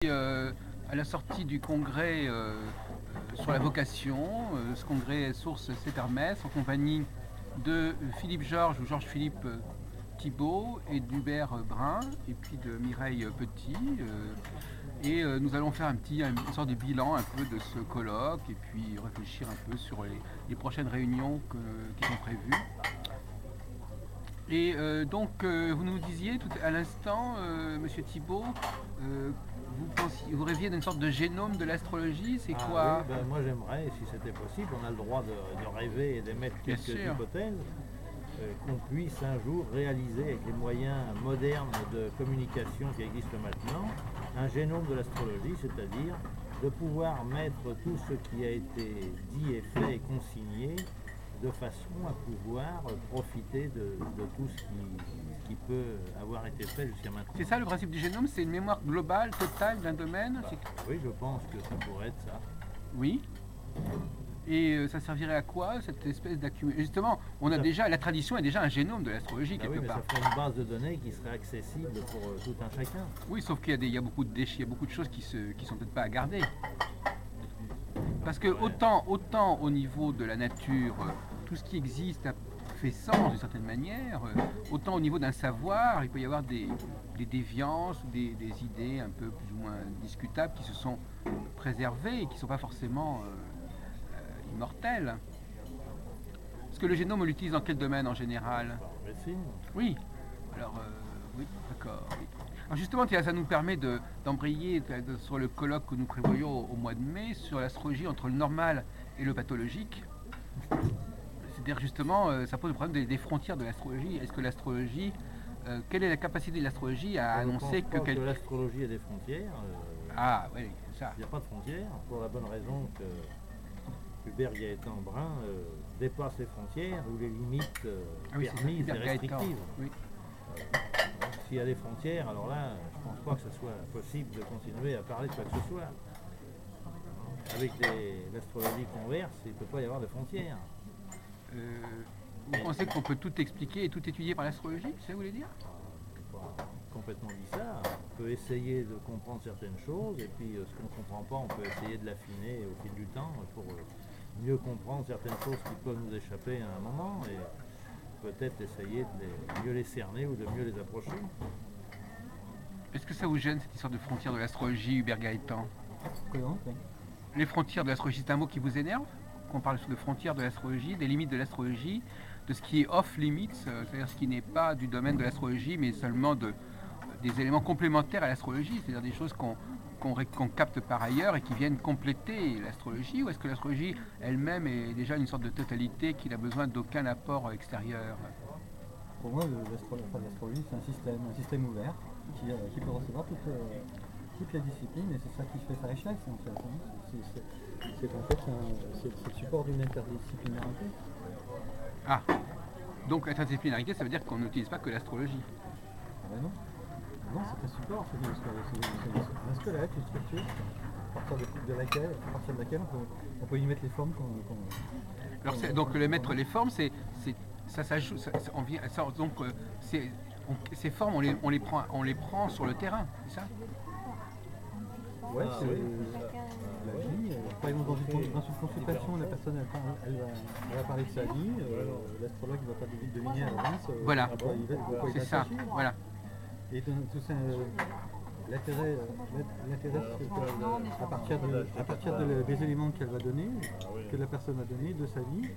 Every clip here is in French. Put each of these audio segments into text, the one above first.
À la sortie du congrès sur la vocation, ce congrès Sources Hermès, en compagnie de Philippe Georges ou Georges-Philippe Thibault et d'Hubert Brun, et puis de Mireille Petit. Nous allons faire une sorte de bilan un peu de ce colloque, et puis réfléchir un peu sur les prochaines réunions qui sont prévues. Et vous nous disiez tout à l'instant, Monsieur Thibault, vous rêviez d'une sorte de génome de l'astrologie, c'est quoi? Oui, moi j'aimerais, si c'était possible, on a le droit de rêver et d'émettre quelques hypothèses, qu'on puisse un jour réaliser avec les moyens modernes de communication qui existent maintenant, un génome de l'astrologie, c'est-à-dire de pouvoir mettre tout ce qui a été dit et fait et consigné de façon à pouvoir profiter de tout ce qui peut avoir été fait jusqu'à maintenant. C'est ça le principe du génome, c'est une mémoire globale, totale d'un domaine? Oui, je pense que ça pourrait être ça. Oui. Et ça servirait à quoi, cette espèce d'accumulation? Justement, la tradition est déjà un génome de l'astrologie quelque part. Ça ferait une base de données qui serait accessible pour tout un chacun. Oui, sauf qu'il y a beaucoup de déchets, il y a beaucoup de choses qui sont peut-être pas à garder. Parce que autant au niveau de la nature, tout ce qui existe fait sens d'une certaine manière, autant au niveau d'un savoir, il peut y avoir des déviances, des idées un peu plus ou moins discutables qui se sont préservées et qui ne sont pas forcément immortelles. Parce que le génome, on l'utilise dans quel domaine en général? En médecine. Oui. Alors, oui, d'accord. Oui. Alors justement, ça nous permet d'embrayer sur le colloque que nous prévoyons au mois de mai sur l'astrologie entre le normal et le pathologique. C'est-à-dire justement, ça pose le problème des frontières de l'astrologie. Est-ce que l'astrologie, quelle est la capacité de l'astrologie à annoncer que l'astrologie a des frontières. Ah oui, c'est ça. Il n'y a pas de frontières, pour la bonne raison que Hubert Gaëtan Brun dépasse les frontières ou les limites permises et restrictives. Oui. S'il y a des frontières, alors là, je ne pense pas que ce soit possible de continuer à parler de quoi que ce soit. Avec l'astrologie converse, il ne peut pas y avoir de frontières. Vous pensez qu'on peut tout expliquer et tout étudier par l'astrologie, c'est ça que vous voulez dire? Je n'ai pas complètement dit ça. On peut essayer de comprendre certaines choses, et puis ce qu'on ne comprend pas, on peut essayer de l'affiner au fil du temps pour mieux comprendre certaines choses qui peuvent nous échapper à un moment, et peut-être essayer de mieux les cerner ou de mieux les approcher. Est-ce que ça vous gêne, cette histoire de frontières de l'astrologie, Hubert Gaëtan? Les frontières de l'astrologie, c'est un mot qui vous énerve? Qu'on parle de frontières de l'astrologie, des limites de l'astrologie, de ce qui est off-limits, c'est-à-dire ce qui n'est pas du domaine de l'astrologie, mais seulement des éléments complémentaires à l'astrologie, c'est-à-dire des choses qu'on capte par ailleurs et qui viennent compléter l'astrologie, ou est-ce que l'astrologie elle-même est déjà une sorte de totalité qui n'a besoin d'aucun apport extérieur? Pour moi, l'astrologie, c'est un système ouvert qui peut recevoir toutes les disciplines, et c'est ça qui fait sa richesse en fait. C'est le support d'une interdisciplinarité. Ah, donc interdisciplinarité, ça veut dire qu'on n'utilise pas que l'astrologie? Non, c'est un support, c'est un squelette, une structure, à partir de laquelle on peut y mettre les formes qu'on donc mettre les formes, ces formes, on les prend sur le terrain, c'est ça? Ouais, c'est la vie. Par exemple, dans une consultation, la personne elle va parler de sa vie, l'astrologue ne va pas deviner à l'avance. Voilà, c'est ça. Voilà. Et tout ça, l'intérêt à partir des éléments qu'elle va donner, que la personne va donner de sa vie,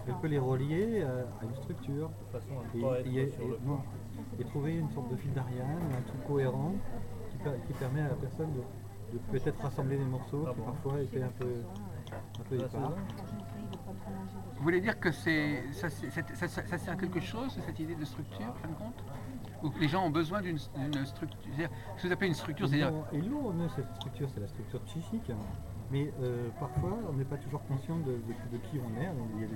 elle peut les relier à une structure et trouver une sorte de fil d'Ariane, un truc cohérent qui permet à la personne de peut-être rassembler des morceaux qui parfois étaient un peu épars. Vous voulez dire que ça sert à quelque chose, cette idée de structure, en fin de compte? Ou que les gens ont besoin d'une structure? Ce que vous appelez une structure, c'est-à-dire... Et lourd, cette structure, c'est la structure psychique. Mais parfois, on n'est pas toujours conscient de qui on est. Il y a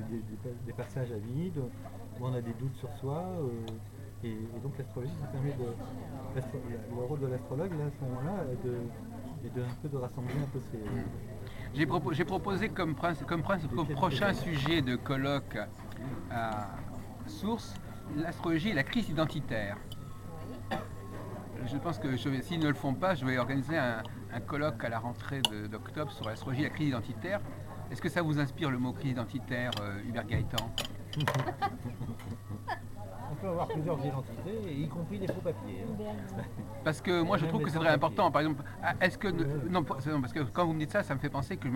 des passages à vide, où on a des doutes sur soi. Et donc l'astrologie, ça permet le rôle de l'astrologue, là, à ce moment-là, un peu de rassembler un peu ces... J'ai proposé comme prochain sujet de colloque à Sources, l'astrologie et la crise identitaire. Je pense que s'ils ne le font pas, je vais organiser un colloque à la rentrée d'octobre sur l'astrologie et la crise identitaire. Est-ce que ça vous inspire le mot crise identitaire, Hubert Gaëtan? On peut avoir plusieurs identités, y compris des faux papiers. Parce que moi je trouve que c'est très important. Par exemple, est-ce que non, parce que quand vous me dites ça, ça me fait penser que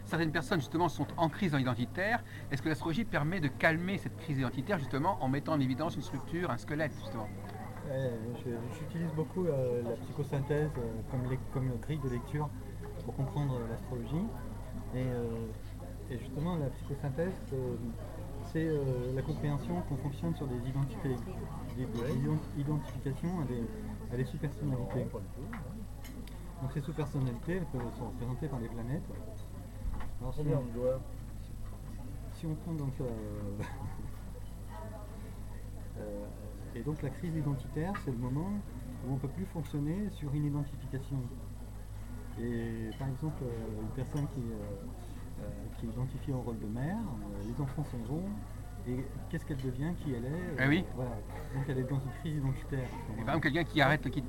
certaines personnes justement sont en crise identitaire. Est-ce que l'astrologie permet de calmer cette crise identitaire justement en mettant en évidence une structure, un squelette justement? J'utilise beaucoup la psychosynthèse comme grille de lecture pour comprendre l'astrologie. Et justement, la psychosynthèse, c'est la compréhension qu'on fonctionne sur des identités, des identifications à des sous-personnalités. Donc ces sous-personnalités, elles peuvent sont représentées par des planètes. Alors, si on prend donc et donc la crise identitaire, c'est le moment où on ne peut plus fonctionner sur une identification. Et par exemple, une personne qui est identifiée au rôle de mère, les enfants s'en vont, et qu'est-ce qu'elle devient, qui elle est, Ah oui. Voilà. Donc elle est dans une crise identitaire. Et par exemple, quelqu'un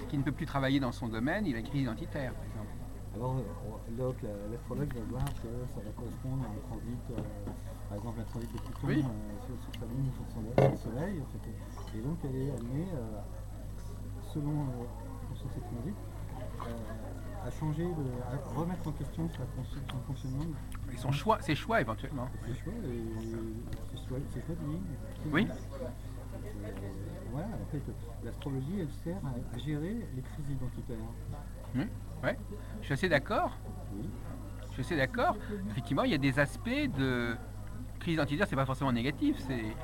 qui ne peut plus travailler dans son domaine, il a une crise identitaire, par exemple. Alors l'astrologue va voir que ça va correspondre à un transit, par exemple un transit de Pluton sur sa lune, sur son soleil, et donc elle est amenée, selon son transit, à changer, à remettre en question son fonctionnement. Et ses choix éventuellement. Ses choix de vie. Oui. Voilà, en fait, l'astrologie, elle sert à gérer les crises identitaires. Ouais, je suis assez d'accord. Oui. Je suis assez d'accord. Effectivement, il y a des aspects de crise identitaire, c'est pas forcément négatif. C'est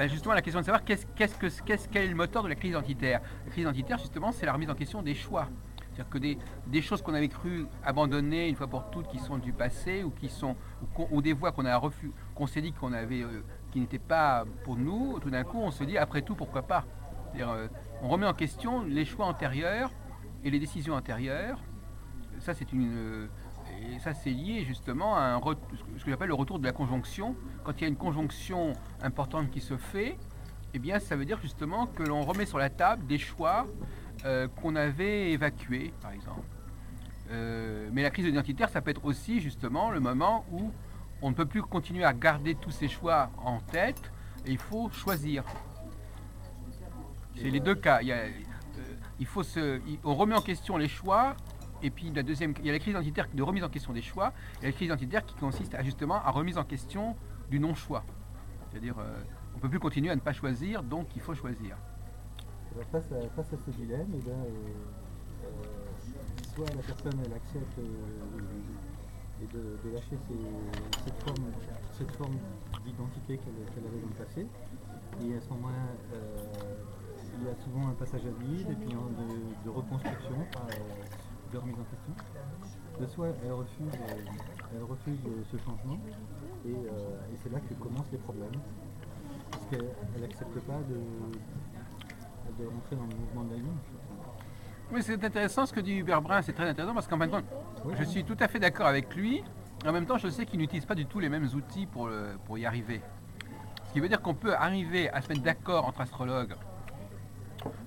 justement la question de savoir quel est le moteur de la crise identitaire. La crise identitaire, justement, c'est la remise en question des choix. C'est-à-dire que des choses qu'on avait cru abandonner une fois pour toutes, qui sont du passé, ou des voies qu'on s'est dit qui n'étaient pas pour nous, tout d'un coup on se dit après tout pourquoi pas. C'est-à-dire, on remet en question les choix antérieurs et les décisions antérieures. Ça c'est lié justement à ce que j'appelle le retour de la conjonction. Quand il y a une conjonction importante qui se fait, eh bien ça veut dire justement que l'on remet sur la table des choix qu'on avait évacué, par exemple. Mais la crise identitaire, ça peut être aussi justement le moment où on ne peut plus continuer à garder tous ces choix en tête et il faut choisir. C'est les deux cas. On remet en question les choix et puis il y a la crise identitaire de remise en question des choix et la crise identitaire qui consiste à remise en question du non-choix. C'est-à-dire on ne peut plus continuer à ne pas choisir, donc il faut choisir. Face à ce dilemme, soit la personne elle accepte de lâcher cette forme d'identité qu'elle avait dans le passé, et à ce moment-là il y a souvent un passage à vide et puis de reconstruction, de remise en question. Soit elle refuse ce changement et c'est là que commencent les problèmes, parce qu'elle n'accepte pas de rentrer dans le mouvement de la vie. Oui, c'est intéressant ce que dit Hubert Brun, c'est très intéressant parce qu'en même temps, je suis tout à fait d'accord avec lui. En même temps, je sais qu'il n'utilise pas du tout les mêmes outils pour y arriver. Ce qui veut dire qu'on peut arriver à se mettre d'accord entre astrologues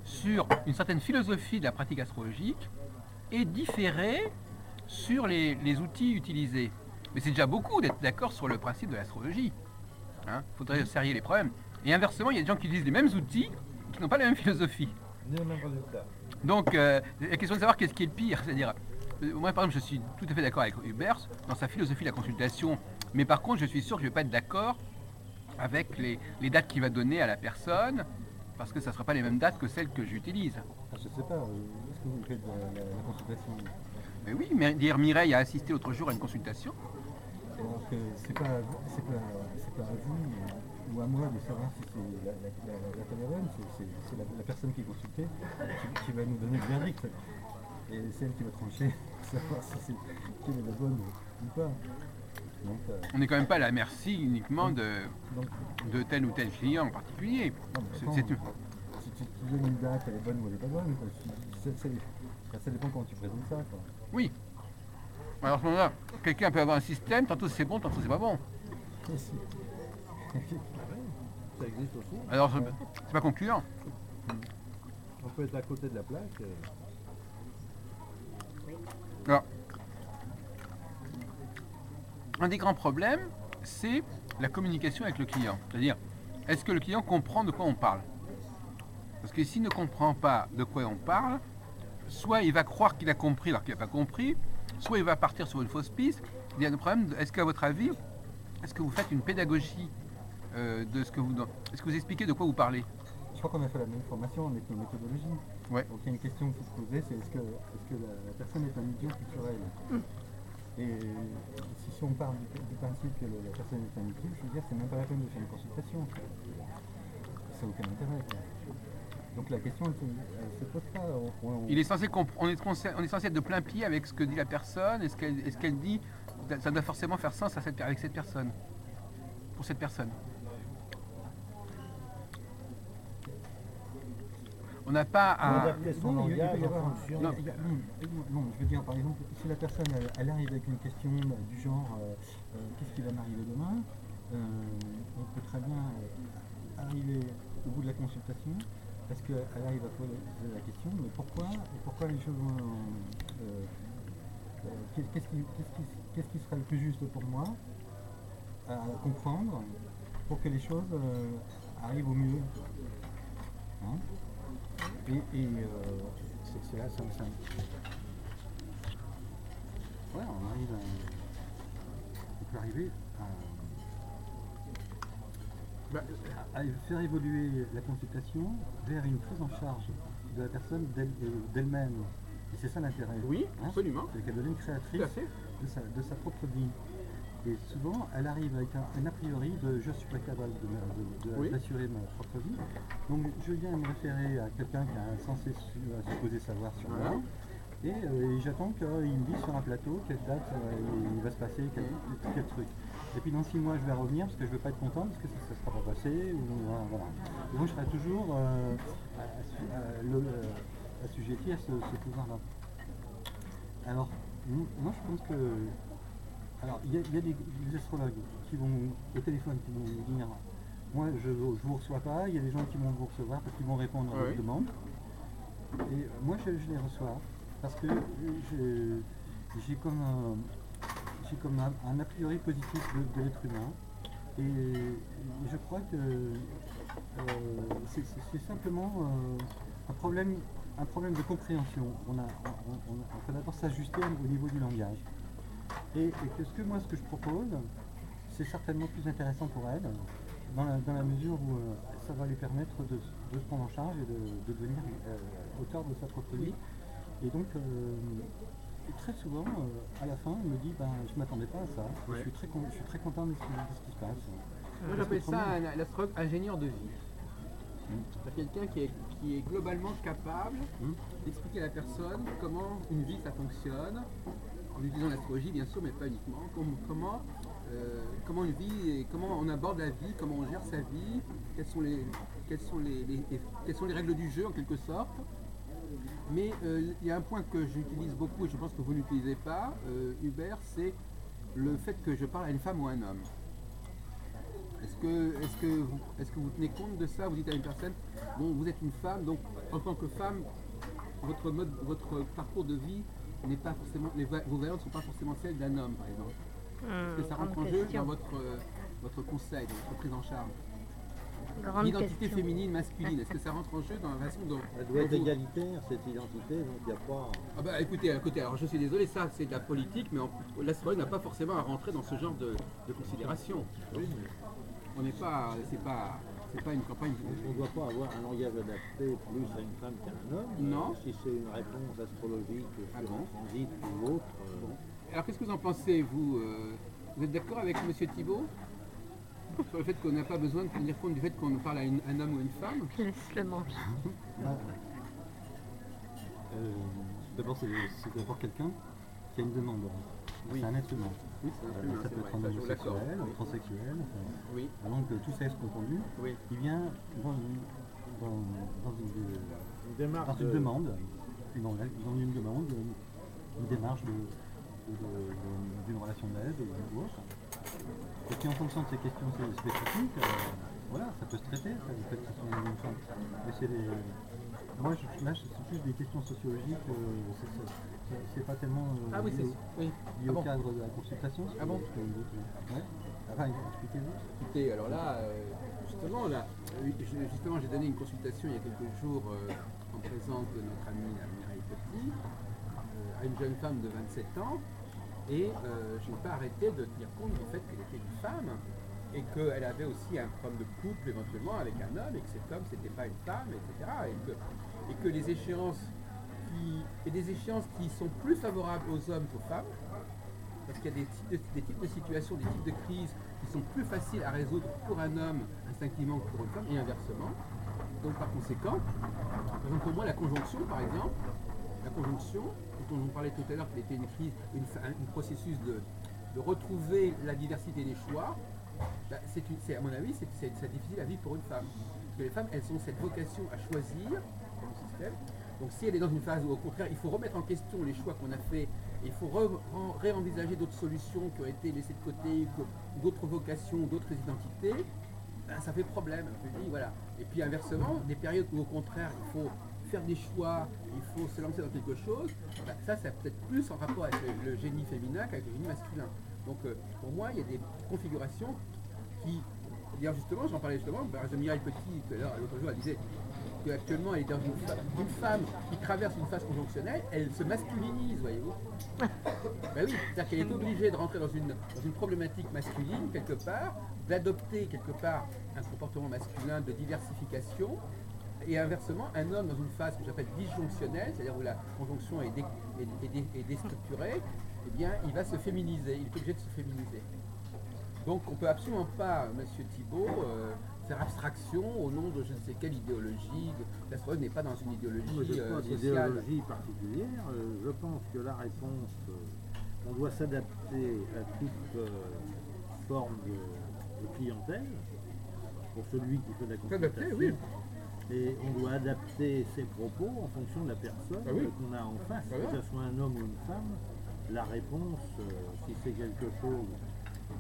sur une certaine philosophie de la pratique astrologique et différer sur les outils utilisés. Mais c'est déjà beaucoup d'être d'accord sur le principe de l'astrologie. Il faudrait serrer les problèmes. Et inversement, il y a des gens qui utilisent les mêmes outils qui n'ont pas la même philosophie. Donc, la question de savoir qu'est-ce qui est le pire, c'est-à-dire, moi par exemple, je suis tout à fait d'accord avec Hubert dans sa philosophie de la consultation, mais par contre, je suis sûr que je ne vais pas être d'accord avec les dates qu'il va donner à la personne, parce que ça ne sera pas les mêmes dates que celles que j'utilise. Je ne sais pas, est-ce que vous faites la consultation? Mais oui, mais dire Mireille a assisté l'autre jour à une consultation. Donc, c'est pas à vous ou à moi de savoir si c'est la bonne, c'est la personne qui est consultée qui va nous donner le verdict. Et c'est elle qui va trancher pour savoir si c'est la bonne ou pas. Donc, on n'est quand même pas à la merci uniquement de tel ou tel client en particulier. Si tu donnes une date, elle est bonne ou elle n'est pas bonne, ça dépend comment tu présentes ça. Quoi. Oui. Alors à ce moment-là, quelqu'un peut avoir un système, tantôt c'est bon, tantôt c'est pas bon. Ça existe aussi. Alors c'est pas concluant. On peut être à côté de la plaque. Alors, un des grands problèmes, c'est la communication avec le client. C'est-à-dire, est-ce que le client comprend de quoi on parle? Parce que s'il ne comprend pas de quoi on parle, soit il va croire qu'il a compris alors qu'il n'a pas compris, soit il va partir sur une fausse piste. Il y a un problème, est-ce qu'à votre avis, est-ce que vous faites une pédagogie de ce que vous... Est-ce que vous expliquez de quoi vous parlez? Je crois qu'on a fait la même formation avec nos méthodologies. Ouais. Donc il y a une question qu'il faut se poser, c'est est-ce que la personne est un idiot culturel? Et si on part du principe que la personne est un idiot, je veux dire, c'est même pas la peine de faire une consultation. Ça n'a aucun intérêt. Quoi. Donc la question, elle se pose pas. Il est censé on est censé être de plein pied avec ce que dit la personne, et ce qu'elle dit, ça doit forcément faire sens avec cette personne, pour cette personne. On n'a pas à... adapter son langage en fonction... Non, je veux dire, par exemple, si la personne elle arrive avec une question du genre qu'est-ce qui va m'arriver demain, on peut très bien arriver au bout de la consultation, parce qu'elle arrive à poser la question, mais pourquoi les choses vont... qu'est-ce qui serait le plus juste pour moi à comprendre pour que les choses arrivent au mieux, hein? C'est là, ça me semble. Ouais, on peut arriver à faire évoluer la consultation vers une prise en charge de la personne d'elle-même. Et c'est ça l'intérêt. Oui, hein, absolument. C'est qu'elle devient créatrice de sa propre vie. Et souvent, elle arrive avec un a priori de je suis pas capable d'assurer ma propre vie. Donc je viens me référer à quelqu'un qui a censé supposer savoir sur moi. Et j'attends qu'il me dise sur un plateau quelle date il va se passer, quel truc. Et puis dans 6 mois, je vais revenir parce que je ne veux pas être content parce que ça ne sera pas passé. Voilà. Et donc je serai toujours assujetti à ce pouvoir-là. Alors, moi je pense que... Alors, il y a des astrologues qui vont au téléphone, qui vont dire moi je vous reçois pas, il y a des gens qui vont vous recevoir parce qu'ils vont répondre à vos demandes. Et moi je les reçois parce que j'ai comme un a priori positif de l'être humain. Et je crois que c'est simplement un problème de compréhension. On faut d'abord s'ajuster au niveau du langage. Et ce que je propose, c'est certainement plus intéressant pour elle, dans la mesure où ça va lui permettre de se prendre en charge et de devenir auteur de sa propre vie. Et donc, très souvent, à la fin, elle me dit je ne m'attendais pas à ça, je suis très content de ce qui se passe. Moi j'appelle ça un astrologue ingénieur de vie. C'est quelqu'un qui est globalement capable d'expliquer à la personne comment une vie ça fonctionne, en utilisant l'astrologie bien sûr, mais pas uniquement, comment une vie, comment on aborde la vie, comment on gère sa vie, quelles sont les règles du jeu en quelque sorte. Mais il y a un point que j'utilise beaucoup et je pense que vous n'utilisez pas, Hubert, c'est le fait que je parle à une femme ou à un homme. Est-ce que vous tenez compte de ça? Vous dites à une personne, bon, vous êtes une femme, donc en tant que femme, votre parcours de vie n'est pas forcément, vos valeurs ne sont pas forcément celles d'un homme, par exemple. Est-ce que ça rentre en jeu dans votre conseil, dans votre prise en charge? L'identité féminine, masculine, est-ce que ça rentre en jeu dans la façon dont... Elle doit être égalitaire, cette identité, donc il n'y a pas... Ah bah écoutez, alors je suis désolé, ça c'est de la politique, mais l'astrologue n'a pas forcément à rentrer dans ce genre de considération. Oui. On n'est pas... c'est pas une campagne... On ne doit pas avoir un langage adapté plus à une femme qu'à un homme. Non. Si c'est une réponse astrologique sur un transit ou autre... Bon. Alors qu'est-ce que vous en pensez, vous êtes d'accord avec M. Thibault sur le fait qu'on n'a pas besoin de tenir compte du fait qu'on parle à un homme ou une femme? Je laisse le manche. D'abord, c'est d'abord quelqu'un qui a une demande. Oui. C'est un être humain. Oui, c'est un être humain. Ça peut être un homosexuel, un transsexuel, oui. Donc tout sexe confondu. Oui. Il vient dans une démarche une demande, une démarche d'une relation d'aide ou autre. Et puis en fonction de ces questions spécifiques, voilà, ça peut se traiter, ça peut être une femme. Mais Moi, là, c'est plus des questions sociologiques. C'est pas tellement lié au cadre de la consultation. Ah bon ouais. Enfin, expliquez-vous. Écoutez, alors là, justement, j'ai donné une consultation il y a quelques jours en présence de notre amie Mireille Petit à une jeune femme de 27 ans et je n'ai pas arrêté de tenir compte du fait qu'elle était une femme et qu'elle avait aussi un problème de couple éventuellement avec un homme et que cet homme c'était pas une femme, etc. Et que les échéances qui sont plus favorables aux hommes qu'aux femmes, parce qu'il y a des types de situations, des types de crises qui sont plus faciles à résoudre pour un homme instinctivement que pour une femme, et inversement. Donc par conséquent, pour moi la conjonction par exemple, dont on parlait tout à l'heure qu'elle était une crise, un processus de retrouver la diversité des choix, à mon avis c'est difficile à vivre pour une femme. Parce que les femmes, elles ont cette vocation à choisir dans le système. Donc si elle est dans une phase où au contraire il faut remettre en question les choix qu'on a faits, il faut réenvisager d'autres solutions qui ont été laissées de côté, d'autres vocations, d'autres identités, ben, ça fait problème. Voilà. Et puis inversement, des périodes où au contraire il faut faire des choix, il faut se lancer dans quelque chose, ben, ça peut-être plus en rapport avec le génie féminin qu'avec le génie masculin. Donc pour moi il y a des configurations qui... D'ailleurs justement, j'en parlais justement, par exemple Mireille Petit, l'autre jour elle disait qu'actuellement elle est dans une femme qui traverse une phase conjonctionnelle, elle se masculinise, voyez-vous. Ben oui, c'est-à-dire qu'elle est obligée de rentrer dans une problématique masculine quelque part, d'adopter quelque part un comportement masculin de diversification, et inversement, un homme dans une phase que j'appelle disjonctionnelle, c'est-à-dire où la conjonction est déstructurée, eh bien il va se féminiser, il est obligé de se féminiser. Donc on ne peut absolument pas, Monsieur Thibault, faire abstraction au nom de je ne sais quelle idéologie. L'astrologue n'est pas dans une idéologie sociale. Idéologie particulière. Je pense que la réponse, on doit s'adapter à toute forme de clientèle, pour celui qui fait de la consultation. Oui. Et on doit adapter ses propos en fonction de la personne qu'on a en face, que ce soit un homme ou une femme. La réponse, si c'est quelque chose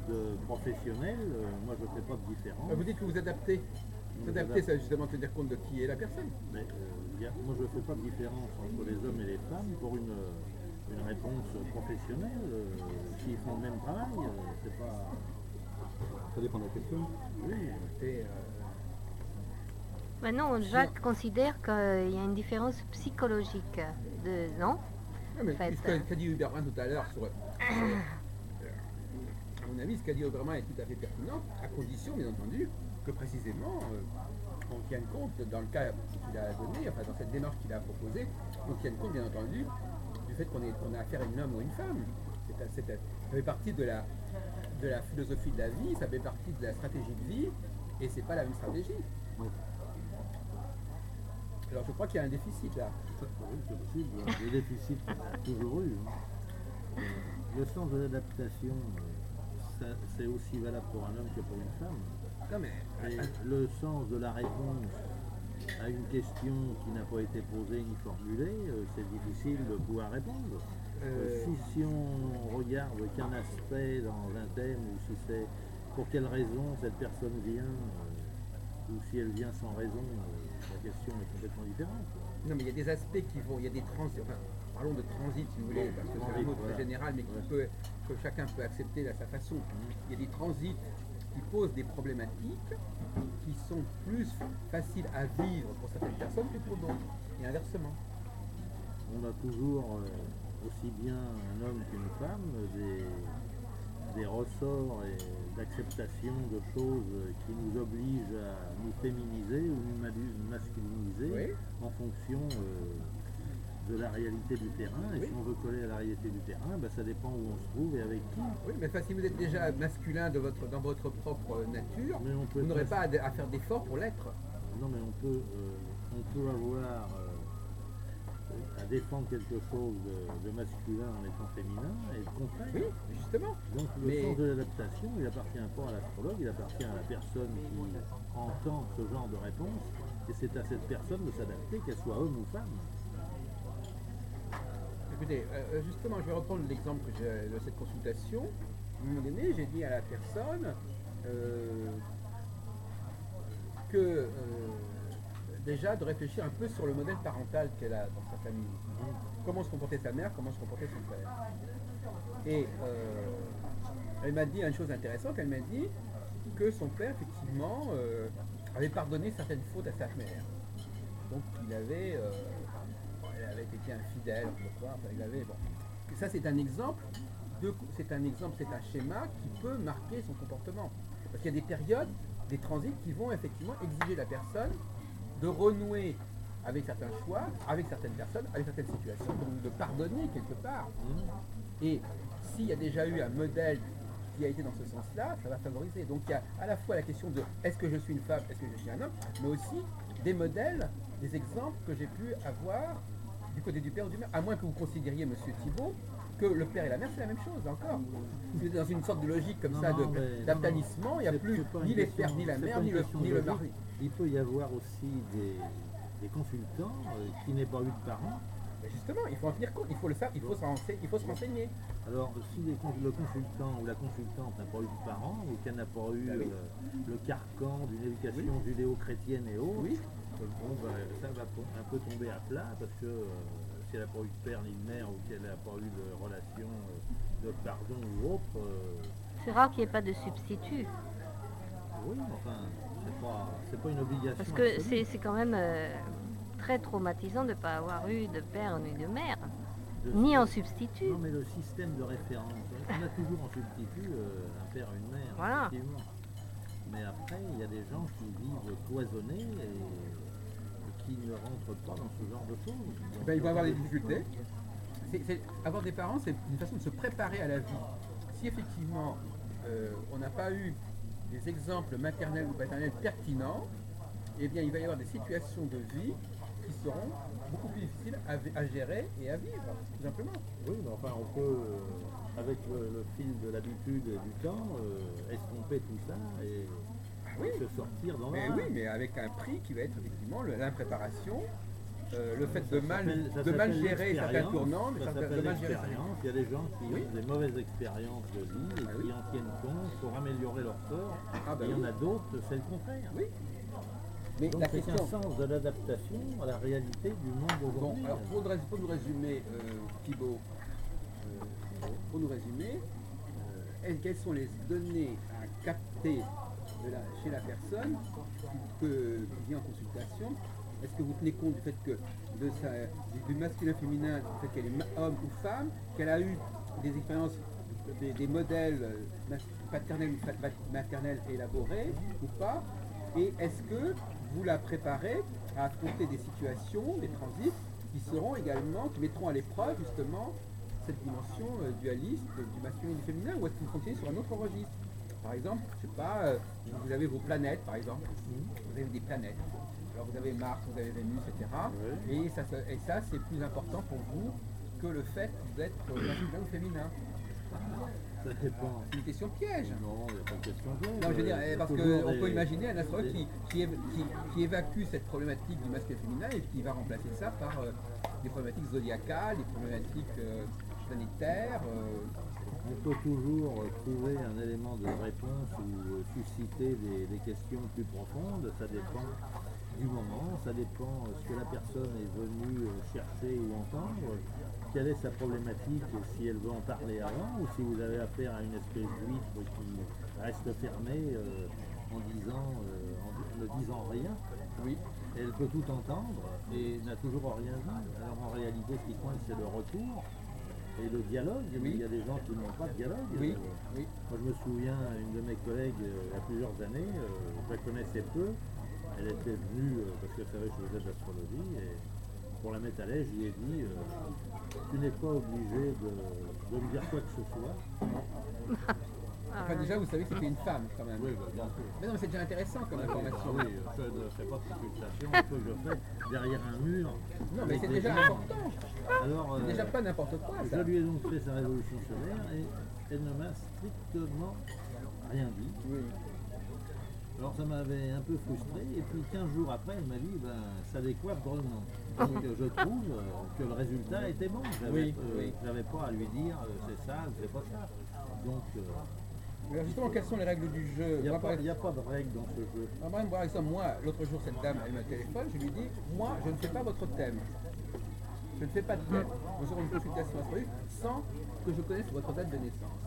de professionnel, moi je ne fais pas de différence. Vous dites que vous adaptez. Vous adaptez, ça justement tenir compte de qui est la personne. Mais, moi je ne fais pas de différence entre les hommes et les femmes pour une réponse professionnelle. S'ils font le même travail, c'est pas... Ça dépend de la question. Oui. Maintenant, Jacques considère qu'il y a une différence psychologique, non? Ce qu'a dit Hubert tout à l'heure sur à mon avis, ce qu'a dit Obermann est tout à fait pertinent, à condition, bien entendu, que précisément, on tienne compte, dans le cas qu'il a donné, enfin dans cette démarche qu'il a proposée, on tienne compte, bien entendu, du fait qu'on a affaire à un homme ou une femme. Ça fait partie de la philosophie de la vie, ça fait partie de la stratégie de vie, et c'est pas la même stratégie. Oui. Alors je crois qu'il y a un déficit là. Oui, c'est possible. Le déficit, on a toujours eu. Le sens de l'adaptation, c'est aussi valable pour un homme que pour une femme. Non, mais... Et le sens de la réponse à une question qui n'a pas été posée ni formulée, c'est difficile de pouvoir répondre. Si on regarde qu'un aspect dans un thème, ou si c'est pour quelle raison cette personne vient, ou si elle vient sans raison, la question est complètement différente. Non, mais il y a des aspects qui vont, il y a des transits, enfin, parlons de transit si vous voulez, parce que c'est un mot très général, mais que chacun peut accepter à sa façon. Il y a des transits qui posent des problématiques qui sont plus faciles à vivre pour certaines personnes que pour d'autres, et inversement. On a toujours, aussi bien un homme qu'une femme, des ressorts d'acceptation de choses qui nous obligent à nous féminiser ou nous masculiniser en fonction de la réalité du terrain. Et si on veut coller à la réalité du terrain, ça dépend où on se trouve et avec qui. Oui, mais si vous êtes déjà masculin dans votre propre nature, vous n'aurez pas à faire d'efforts pour l'être. Non, mais on peut avoir à défendre quelque chose de masculin en étant féminin et le contraire. Oui, justement. Donc le sens de l'adaptation, il appartient pas à l'astrologue, il appartient à la personne qui entend ce genre de réponse, et c'est à cette personne de s'adapter, qu'elle soit homme ou femme. Écoutez, justement, je vais reprendre l'exemple de cette consultation. À un moment donné, j'ai dit à la personne que déjà de réfléchir un peu sur le modèle parental qu'elle a dans sa famille. Comment se comportait sa mère, comment se comportait son père. Et elle m'a dit une chose intéressante, elle m'a dit que son père, effectivement, avait pardonné certaines fautes à sa mère. Donc elle avait été infidèle, enfin, il avait, bon. Et ça c'est un exemple, c'est un schéma qui peut marquer son comportement. Parce qu'il y a des périodes, des transits qui vont effectivement exiger de la personne de renouer avec certains choix, avec certaines personnes, avec certaines situations, donc de pardonner quelque part. Et s'il y a déjà eu un modèle qui a été dans ce sens-là, ça va favoriser. Donc il y a à la fois la question de est-ce que je suis une femme, est-ce que je suis un homme, mais aussi des modèles, des exemples que j'ai pu avoir du côté du père ou du mère, à moins que vous considériez, monsieur Thibault, que le père et la mère c'est la même chose encore. Vous êtes dans une sorte de logique comme ça d'aplanissement, il n'y a plus ni les pères, ni la mère, ni le mari. Il peut y avoir aussi des consultants qui n'aient pas eu de parents. Mais justement, il faut en tenir compte, il faut se renseigner. Alors, si le consultant ou la consultante n'a pas eu de parents, ou qu'elle n'a pas eu le carcan d'une éducation judéo-chrétienne et autres, ça va un peu tomber à plat, parce que si elle n'a pas eu de père ni de mère, ou qu'elle n'a pas eu de relation de pardon ou autre... C'est rare qu'il n'y ait pas de substitut. Oui, enfin, c'est pas une obligation. Parce que c'est quand même très traumatisant de ne pas avoir eu de père ni de mère, ni en substitut. Non, mais le système de référence, on a toujours en substitut un père et une mère, voilà. Effectivement. Mais après, il y a des gens qui vivent cloisonnés et qui ne rentrent pas dans ce genre de choses. Il va y avoir des difficultés. Avoir des parents, c'est une façon de se préparer à la vie. Si effectivement, on n'a pas eu des exemples maternels ou paternels pertinents, eh bien il va y avoir des situations de vie qui seront beaucoup plus difficiles à gérer et à vivre, tout simplement. Oui, mais enfin on peut, avec le fil de l'habitude et du temps, estomper tout ça et se sortir dans la... Oui, mais avec un prix qui va être effectivement l'impréparation, le fait de mal gérer certains tournants, de mal gérer l'expérience. Il y a des gens qui ont des mauvaises expériences de vie et qui en tiennent compte pour améliorer leur sort. Il y en a d'autres, c'est le contraire. Oui. Mais donc c'est un sens de l'adaptation à la réalité du monde aujourd'hui. Bon, alors pour nous résumer, Thibault, quelles sont les données à capter chez la personne qui vient en consultation? Est-ce que vous tenez compte du fait que du masculin-féminin, du fait qu'elle est homme ou femme, qu'elle a eu des expériences, des modèles paternels ou maternels élaborés ou pas? Et est-ce que vous la préparez à affronter des situations, des transits qui mettront à l'épreuve justement cette dimension dualiste du masculin et du féminin, ou est-ce que vous continuez sur un autre registre? Par exemple, je sais pas, vous avez vos planètes par exemple, vous avez des planètes. Alors vous avez Mars, vous avez Vénus, etc. Oui. Et ça c'est plus important pour vous que le fait d'être masculin ou féminin. Ça dépend. C'est une question piège. Non, il n'y a pas de question piège. Non, je veux dire, parce qu'on peut imaginer un astrologue qui évacue cette problématique du masculin et féminin et qui va remplacer ça par des problématiques zodiacales, des problématiques planétaires. On peut toujours trouver un élément de réponse ou susciter des questions plus profondes, ça dépend du moment, ça dépend ce que la personne est venue chercher ou entendre, quelle est sa problématique, si elle veut en parler avant ou si vous avez affaire à une espèce d'huître qui reste fermée en ne disant rien. Oui. Et elle peut tout entendre et n'a toujours rien dit. Alors en réalité ce qui compte c'est le retour. Et le dialogue, il y a des gens qui n'ont pas de dialogue. Oui. Moi je me souviens, une de mes collègues il y a plusieurs années, je la connaissais peu, elle était venue parce qu'elle savait que je faisais de l'astrologie et pour la mettre à l'aise, je lui ai dit tu n'es pas obligé de me dire quoi que ce soit. Enfin déjà vous savez que c'était une femme quand même. Oui, bien sûr. Mais non, mais c'est déjà intéressant comme information. Oui, je ne fais pas de consultation, ce que je fais derrière un mur. Non mais c'est déjà important. Alors, c'est déjà pas n'importe quoi ça. Je lui ai donc fait sa révolution solaire et elle ne m'a strictement rien dit. Oui. Alors ça m'avait un peu frustré et puis 15 jours après elle m'a dit ça décoiffe drôlement. Donc je trouve que le résultat était bon. J'avais pas à lui dire c'est ça ou c'est pas ça. Donc Alors justement, quelles sont les règles du jeu? Il n'y a pas de règles dans ce jeu. Par exemple, moi, l'autre jour, cette dame, elle me téléphone, je lui dis, moi, je ne fais pas votre thème. Je ne fais pas de thème. Nous aurons une consultation astrologique sans que je connaisse votre date de naissance.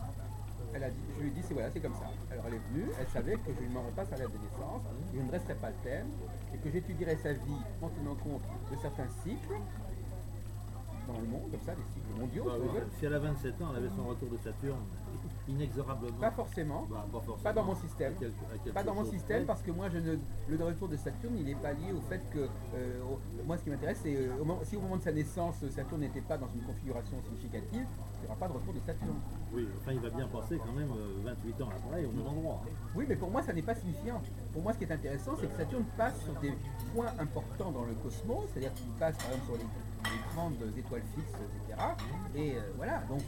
Elle a dit, je lui ai dit, c'est comme ça. Alors elle est venue, elle savait que je ne lui demanderais pas sa date de naissance, que je ne dresserais pas le thème, et que j'étudierais sa vie en tenant compte de certains cycles dans le monde, comme ça, des cycles mondiaux. Si elle a 27 ans, elle avait son retour de Saturne, inexorablement. Pas forcément. Pas dans mon système. Pas dans mon système, parce que moi, le retour de Saturne, il n'est pas lié au fait que... moi, ce qui m'intéresse, c'est si au moment de sa naissance, Saturne n'était pas dans une configuration significative, il n'y aura pas de retour de Saturne. Oui, enfin, il va bien passer quand même 28 ans après, au même endroit. Oui, mais pour moi, ça n'est pas signifiant. Pour moi, ce qui est intéressant, c'est que Saturne passe sur des points importants dans le cosmos, c'est-à-dire qu'il passe, par exemple, sur les grandes étoiles fixes, etc. Et voilà, donc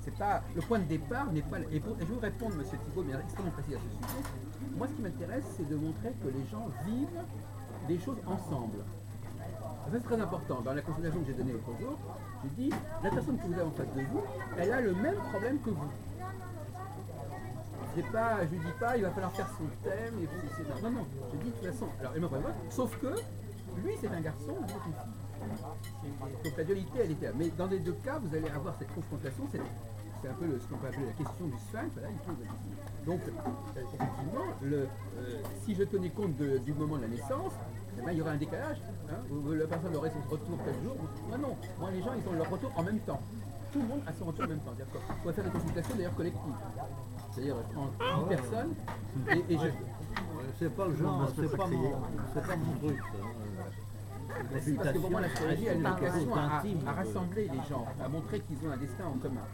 c'est pas le point de départ n'est pas. Et je veux répondre, Monsieur Thibault, mais extrêmement précis à ce sujet. Moi, ce qui m'intéresse, c'est de montrer que les gens vivent des choses ensemble. Ça, c'est très important. Dans la consultation que j'ai donnée l'autre jour, j'ai dit la personne que vous avez en face de vous, elle a le même problème que vous. Je lui dis pas, il va falloir faire son thème. Non, je dis de toute façon. Alors, elle me prévoit, sauf que lui, c'est un garçon, vous êtes une fille. Donc la dualité, elle est là. Mais dans les deux cas, vous allez avoir cette confrontation, c'est un peu ce qu'on peut appeler la question du sphinx. Voilà, il pose la question. Donc, effectivement, si je tenais compte du moment de la naissance, eh ben, il y aurait un décalage. Hein, où la personne aurait son retour tel jour. Non, moi les gens, ils ont leur retour en même temps. Tout le monde a son retour en même temps. On va faire des consultations d'ailleurs collectives. C'est-à-dire, je prends 10 personnes et je... C'est pas le genre, c'est pas mon truc. Parce que pour moi, l'astrologie a une vocation à rassembler les gens, à montrer qu'ils ont un destin en commun.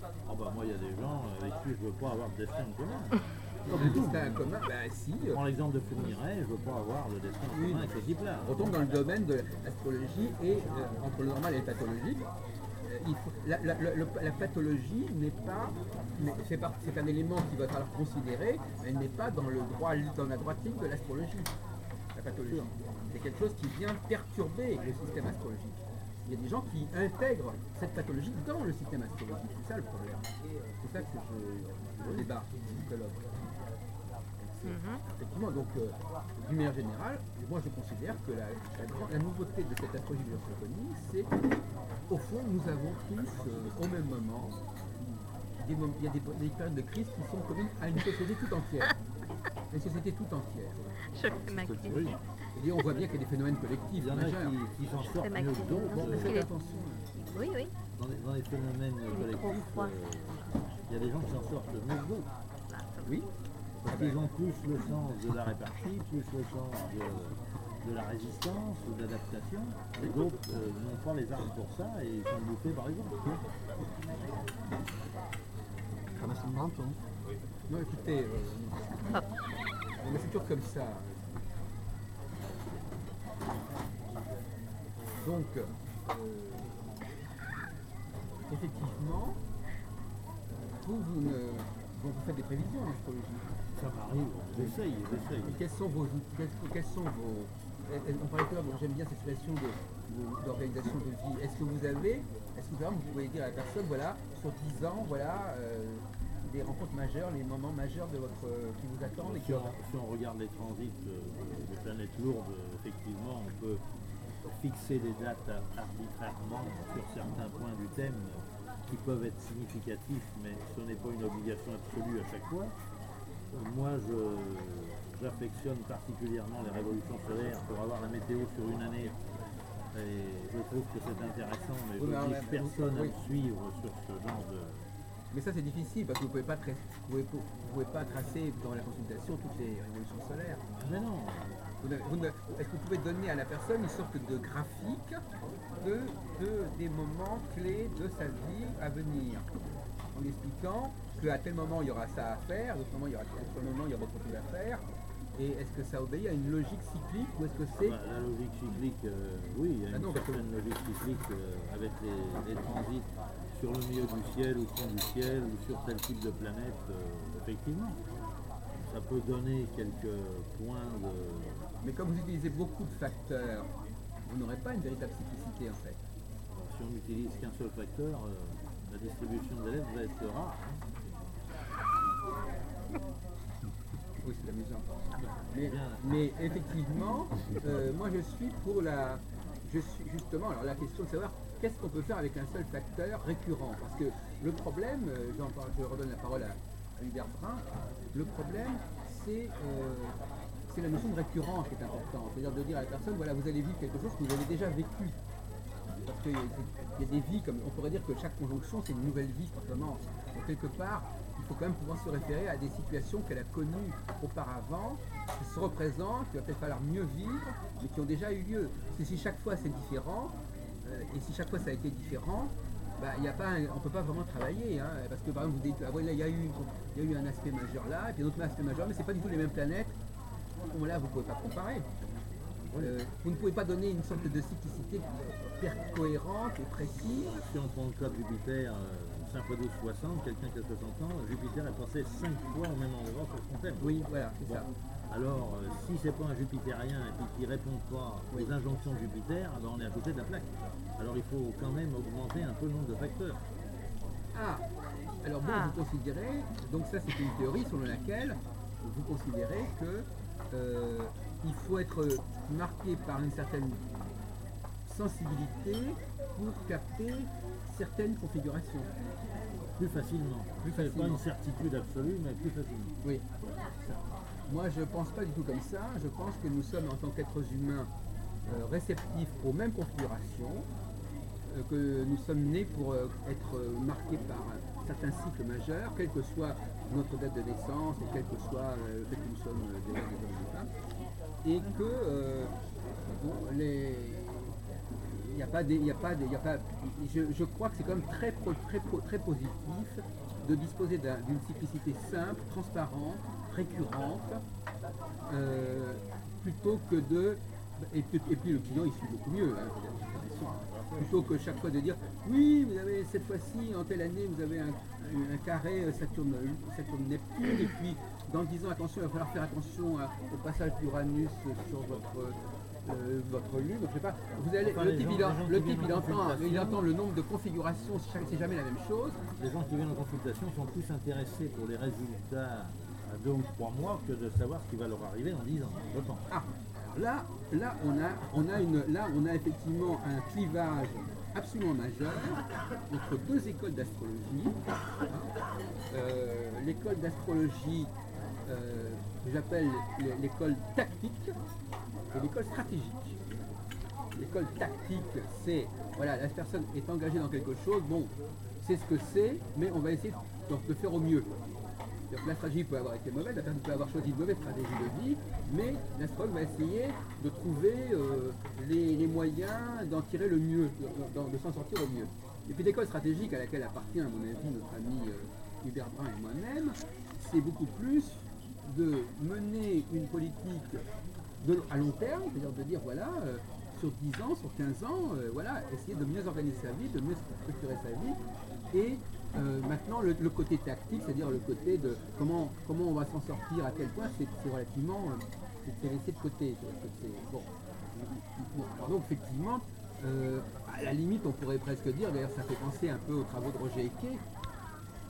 Ah bah moi, il y a des gens avec qui je veux pas avoir de destin en commun. Donc le destin en commun, si. Je prends l'exemple de Fourniret, je veux pas avoir le destin en commun avec ce type-là. On tombe dans le domaine de l'astrologie et entre le normal et le pathologique. La pathologie n'est pas, c'est un élément qui va falloir considérer, mais elle n'est pas dans la droite ligne de l'astrologie. La pathologie, c'est quelque chose qui vient perturber le système astrologique. Il y a des gens qui intègrent cette pathologie dans le système astrologique, c'est ça le problème. C'est ça que je débat, psychologue. Effectivement, donc, d'une manière générale, moi je considère que la nouveauté de cette astrologie de l'orthophonie, c'est qu'au fond, nous avons tous, au même moment, il y a des périodes de crise qui sont communes à une société tout entière. Une société tout entière. Je fais ma crise. Oui. Et on voit bien qu'il y a des phénomènes collectifs. Il y en a qui s'en sortent mieux que d'autres. Faites attention. Oui. Dans les phénomènes collectifs, il y a des gens qui s'en sortent mieux que d'autres. Oui. Parce qu'ils ont plus le sens de la répartie, plus le sens de la résistance ou de l'adaptation. Et d'autres n'ont pas les armes pour ça et ils sont bouffés par les autres. Non, écoutez, mais c'est toujours comme ça. Donc, effectivement, vous faites des prévisions en astrologie. Ça m'arrive, j'essaye. Et quels sont vos... On parlait tout à l'heure, j'aime bien cette situation d'organisation de vie. Est-ce que vous pouvez dire à la personne, voilà, sur 10 ans, voilà, des rencontres majeures, les moments majeurs de qui vous attendent Si on regarde les transits des planètes lourdes, effectivement, on peut fixer des dates arbitrairement sur certains points du thème qui peuvent être significatifs, mais ce n'est pas une obligation absolue à chaque fois. Moi, j'affectionne particulièrement les révolutions solaires pour avoir la météo sur une année. Et je trouve que c'est intéressant, mais je n'oblige personne à me suivre sur ce genre de... Mais ça c'est difficile parce que vous ne pouvez pas tracer dans la consultation toutes les révolutions solaires. Mais non. Est-ce que vous pouvez donner à la personne une sorte de graphique des moments clés de sa vie à venir, en expliquant qu'à tel moment il y aura ça à faire, à d'autres moments il y aura autre chose à faire, et est-ce que ça obéit à une logique cyclique ou est-ce que c'est... La logique cyclique, oui, il y a une certaine logique cyclique avec les transits sur le milieu du ciel ou au fond du ciel ou sur tel type de planète, effectivement. Ça peut donner quelques points de... Mais comme vous utilisez beaucoup de facteurs, vous n'aurez pas une véritable cyclicité en fait. Alors, si on n'utilise qu'un seul facteur, la distribution des lettres va être rare. Oui, c'est amusant. Mais effectivement, moi je suis pour la... Je suis justement, alors la question de savoir qu'est-ce qu'on peut faire avec un seul facteur récurrent. Parce que le problème, je redonne la parole à Hubert Brun, le problème c'est la notion de récurrence qui est importante. C'est-à-dire de dire à la personne, voilà, vous allez vivre quelque chose que vous avez déjà vécu. Parce qu'il y a des vies, comme on pourrait dire que chaque conjonction c'est une nouvelle vie simplement. Donc quelque part, il faut quand même pouvoir se référer à des situations qu'elle a connues auparavant, qui se représentent, qu'il va peut-être falloir mieux vivre, mais qui ont déjà eu lieu. Parce que si chaque fois c'est différent, et si chaque fois ça a été différent, bah, on ne peut pas vraiment travailler. Hein, parce que par exemple, vous dites, ah, voilà, il y a eu un aspect majeur là, et puis un autre aspect majeur, mais ce n'est pas du tout les mêmes planètes. Bon, là, vous ne pouvez pas comparer. Vous ne pouvez pas donner une sorte de cyclicité cohérente et précise. Si on prend le cas de Jupiter, 5 x 12, 60, quelqu'un qui a 60 ans, Jupiter est passé 5 fois au même endroit sur son thème. Oui, voilà, c'est ça. Alors, si c'est pas un Jupitérien et puis qu'il ne répond pas aux injonctions de Jupiter, alors on est à côté de la plaque. Alors il faut quand même augmenter un peu le nombre de facteurs. Ah, alors bon, vous considérez, donc ça c'est une théorie selon laquelle vous considérez que il faut être marqué par une certaine sensibilité pour capter certaines configurations. Plus facilement. C'est pas une certitude absolue, mais plus facilement. Oui. Moi, je ne pense pas du tout comme ça. Je pense que nous sommes, en tant qu'êtres humains, réceptifs aux mêmes configurations, que nous sommes nés pour être marqués par certains cycles majeurs, quelle que soit notre date de naissance et quel que soit le fait que nous sommes des hommes et des femmes, et que je crois que c'est quand même très positif de disposer d'une cyclicité simple, transparente, récurrente, plutôt que de... Et puis le client il suit beaucoup mieux, hein, plutôt que chaque fois de dire oui, vous avez cette fois-ci, en telle année, vous avez un carré Saturne-Neptune, et puis dans 10 ans, attention, il va falloir faire attention au passage d'Uranus sur votre lune. Donc, je sais pas, le type il entend le nombre de configurations, c'est jamais la même chose. Les gens qui viennent en consultation sont plus intéressés pour les résultats à 2 ou 3 mois que de savoir ce qui va leur arriver dans 10 ans, je pense. Là, on a effectivement un clivage absolument majeur entre deux écoles d'astrologie. L'école d'astrologie que j'appelle l'école tactique et l'école stratégique. L'école tactique, c'est, voilà, la personne est engagée dans quelque chose, bon, c'est ce que c'est, mais on va essayer de faire au mieux. La stratégie peut avoir été mauvaise, la personne peut avoir choisi une mauvaise stratégie de vie, mais l'astrologue va essayer de trouver les moyens d'en tirer le mieux, de s'en sortir au mieux. Et puis l'école stratégique à laquelle appartient, à mon avis, notre ami Hubert Brun et moi-même, c'est beaucoup plus de mener une politique à long terme, c'est-à-dire de dire, voilà, sur 10 ans, sur 15 ans, voilà, essayer de mieux organiser sa vie, de mieux structurer sa vie, et maintenant le côté tactique, c'est-à-dire le côté de comment on va s'en sortir, à quel point c'est relativement c'est laissé de côté. Bon. Donc effectivement, à la limite on pourrait presque dire, d'ailleurs ça fait penser un peu aux travaux de Roger Eke,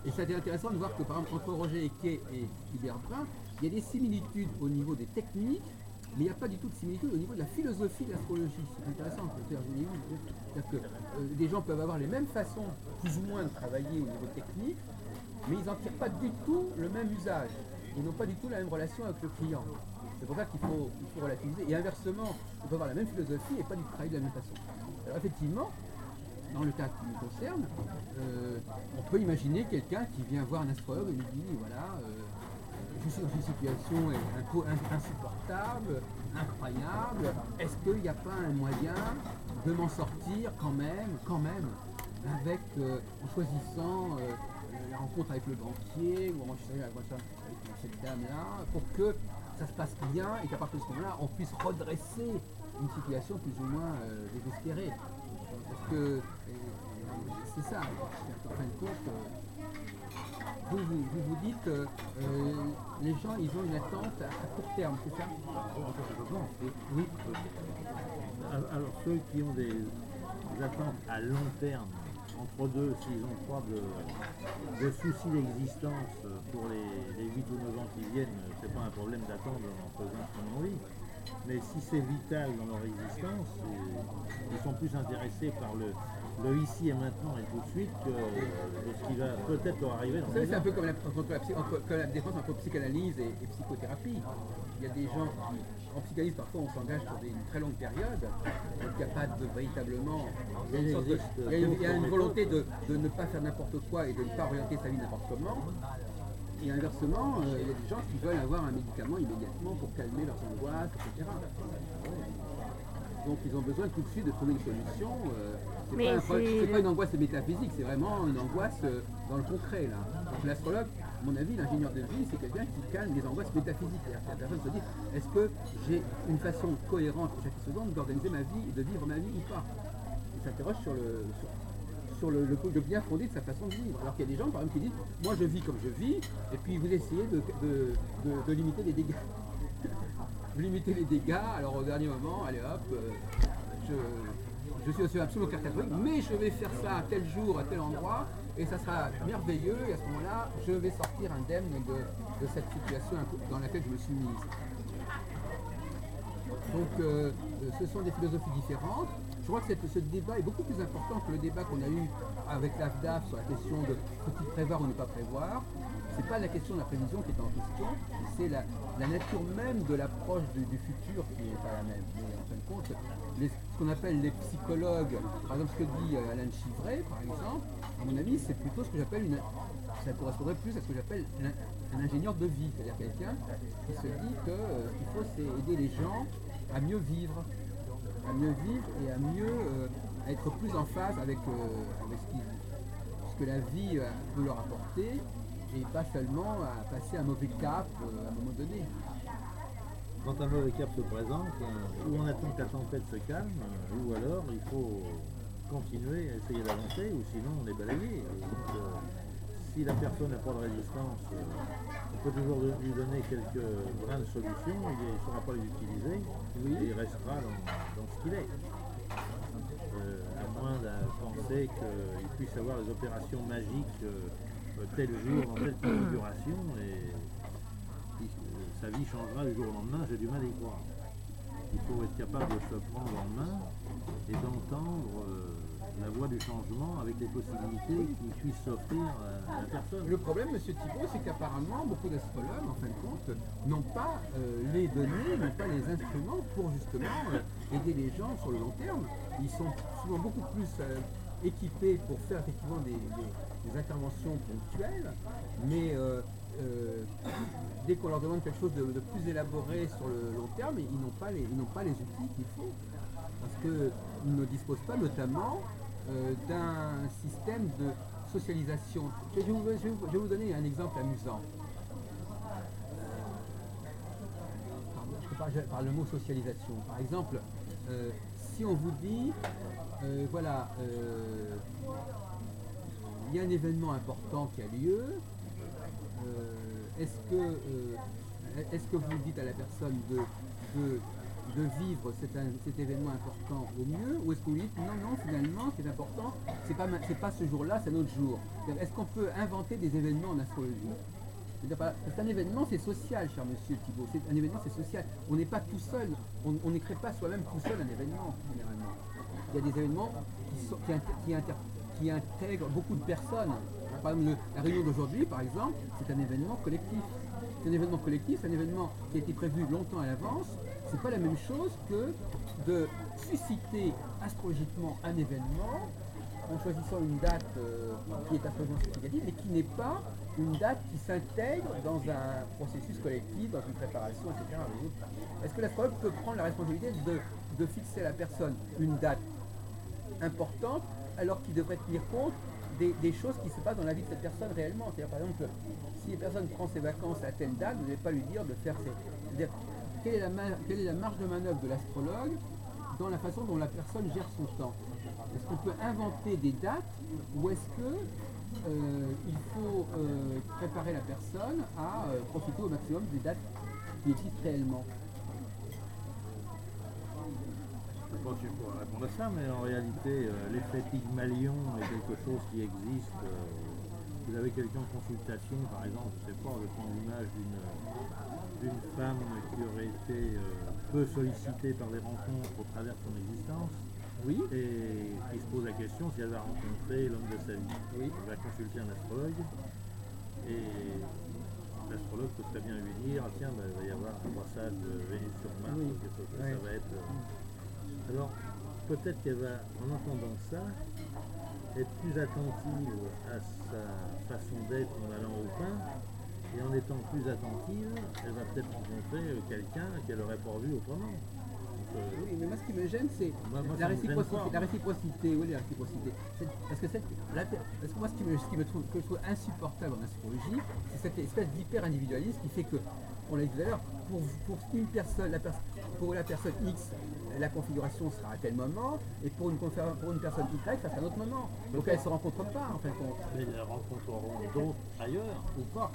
et ça a été intéressant de voir que par exemple entre Roger Eke et Hubert Brun, il y a des similitudes au niveau des techniques, mais il n'y a pas du tout de similitude au niveau de la philosophie de l'astrologie. C'est intéressant. C'est-à-dire que des gens peuvent avoir les mêmes façons, plus ou moins, de travailler au niveau technique, mais ils n'en tirent pas du tout le même usage. Ils n'ont pas du tout la même relation avec le client. C'est pour ça qu'il faut relativiser. Et inversement, on peut avoir la même philosophie et pas du tout travailler de la même façon. Alors effectivement, dans le cas qui nous concerne, on peut imaginer quelqu'un qui vient voir un astrologue et lui dit, voilà, je suis dans une situation un peu insupportable, incroyable, est-ce qu'il n'y a pas un moyen de m'en sortir quand même, avec, en choisissant la rencontre avec le banquier, ou en choisissant la rencontre avec cette dame-là, pour que ça se passe bien et qu'à partir de ce moment-là, on puisse redresser une situation plus ou moins désespérée. Parce que c'est ça, en fin de compte, vous dites les gens ils ont une attente à court terme, c'est ça? Oui. Alors ceux qui ont des attentes à long terme entre deux, s'ils n'ont pas de soucis d'existence pour les 8 ou 9 ans qui viennent, c'est pas un problème d'attendre en faisant ce qu'on a envie. Mais si c'est vital dans leur existence, ils sont plus intéressés par le ici et maintenant et tout de suite que de ce qui va peut-être leur arriver dans le c'est un peu comme la différence entre psychanalyse et psychothérapie. Il y a des gens qui, en psychanalyse, parfois on s'engage sur une très longue période, donc il n'y a pas véritablement... Il y a une volonté de ne pas faire n'importe quoi et de ne pas orienter sa vie n'importe comment. Et inversement, il y a des gens qui veulent avoir un médicament immédiatement pour calmer leurs angoisses, etc. Donc ils ont besoin tout de suite de trouver une solution. C'est pas une angoisse métaphysique, c'est vraiment une angoisse dans le concret. Là. Donc l'astrologue, à mon avis, l'ingénieur de vie, c'est quelqu'un qui calme les angoisses métaphysiques. C'est-à-dire que la personne se dit, est-ce que j'ai une façon cohérente et satisfaisante d'organiser ma vie et de vivre ma vie ou pas? Il s'interroge sur le bien fondé de sa façon de vivre. Alors qu'il y a des gens, par exemple, qui disent, moi je vis comme je vis, et puis vous essayez de limiter les dégâts. Vous limitez les dégâts, alors au dernier moment, allez hop, je suis absolument catégorique, mais je vais faire ça à tel jour, à tel endroit, et ça sera merveilleux, et à ce moment-là, je vais sortir indemne de cette situation dans laquelle je me suis mise. Donc ce sont des philosophies différentes. Je crois que ce débat est beaucoup plus important que le débat qu'on a eu avec l'AFDAF sur la question de faut-il prévoir ou ne pas prévoir. C'est pas la question de la prévision qui est en question, c'est la nature même de l'approche du futur qui n'est pas la même. Mais en fin de compte, ce qu'on appelle les psychologues, par exemple ce que dit Alain Chivray, par exemple, à mon avis, c'est plutôt ce que j'appelle ça correspondrait plus à ce que j'appelle un ingénieur de vie, c'est-à-dire quelqu'un qui se dit que ce qu'il faut, c'est aider les gens à mieux vivre et à mieux être plus en phase avec ce que la vie peut leur apporter, et pas seulement à passer un mauvais cap à un moment donné. Quand un mauvais cap se présente, ou on attend que la tempête se calme, ou alors il faut continuer à essayer d'avancer, ou sinon on est balayé. Donc, si la personne n'a pas de résistance, on peut toujours lui donner quelques brins de solutions, il ne saura pas les utiliser, et il restera dans ce qu'il est. À moins de penser qu'il puisse avoir des opérations magiques tel jour, dans telle configuration, et sa vie changera du jour au lendemain, j'ai du mal à y croire. Il faut être capable de se prendre en main et d'entendre la voie du changement avec les possibilités qui puissent s'offrir à la personne. Le problème, M. Thibault, c'est qu'apparemment, beaucoup d'astrologues, en fin de compte, n'ont pas les données, n'ont pas les instruments pour justement aider les gens sur le long terme. Ils sont souvent beaucoup plus équipés pour faire effectivement des interventions ponctuelles, mais dès qu'on leur demande quelque chose de plus élaboré sur le long terme, ils n'ont pas les outils qu'il faut, parce qu'ils ne disposent pas notamment d'un système de socialisation. Je vais vous donner un exemple amusant. Je parle le mot socialisation. Par exemple, si on vous dit, voilà, il y a un événement important qui a lieu, est-ce que vous dites à la personne de vivre cet événement important au mieux, ou est-ce que vous dites non, finalement, ce qui est important, c'est pas ce jour-là, c'est un autre jour. Est-ce qu'on peut inventer des événements en astrologie? C'est un événement, c'est social, cher monsieur Thibault. C'est un événement, c'est social. On n'est pas tout seul. On ne crée pas soi-même tout seul un événement, généralement. Il y a des événements qui intègrent beaucoup de personnes. Par exemple, la réunion d'aujourd'hui, par exemple, c'est un événement collectif. C'est un événement collectif, c'est un événement qui a été prévu longtemps à l'avance. C'est pas la même chose que de susciter astrologiquement un événement en choisissant une date qui est astrologiquement significative, mais qui n'est pas une date qui s'intègre dans un processus collectif, dans une préparation, etc. Est-ce que l'astrologue peut prendre la responsabilité de fixer à la personne une date importante alors qu'il devrait tenir compte des choses qui se passent dans la vie de cette personne réellement? C'est-à-dire, par exemple, si la personne prend ses vacances à telle date, vous n'allez pas lui dire de faire ses... C'est-à-dire, quelle est la marge de manœuvre de l'astrologue dans la façon dont la personne gère son temps? Est-ce qu'on peut inventer des dates, ou est-ce que il faut préparer la personne à profiter au maximum des dates qui existent réellement? sais pas si je pourrais répondre à ça, mais en réalité, l'effet Pygmalion est quelque chose qui existe. Vous avez quelqu'un en consultation, par exemple, je ne sais pas, je prends l'image d'une femme qui aurait été peu sollicitée par des rencontres au travers de son existence. Oui. Et qui se pose la question si elle va rencontrer l'homme de sa vie. Oui. Elle va consulter un astrologue. Et l'astrologue peut très bien lui dire, ah tiens, il va y avoir un passage de Vénus sur Mars, Oui. quelque chose, Oui. ça va être... Alors, peut-être qu'elle va, en entendant ça, être plus attentive à sa façon d'être en allant au pain, et en étant plus attentive, elle va peut-être rencontrer quelqu'un qu'elle n'aurait pas vu autrement. Oui, mais moi ce qui me gêne, c'est Moi, la ça me gêne réciprocité. pas. La réciprocité, oui, la réciprocité. Parce que moi, ce qui me trouve, que je trouve insupportable en astrologie, c'est cette espèce d'hyper-individualisme qui fait que, on l'a dit tout à l'heure, pour une personne, pour la personne X, la configuration sera à tel moment, et pour une personne Y, ça sera à un autre moment. Donc elles ne se rencontrent pas, en fin de compte. Mais elles rencontreront d'autres ailleurs ou pas.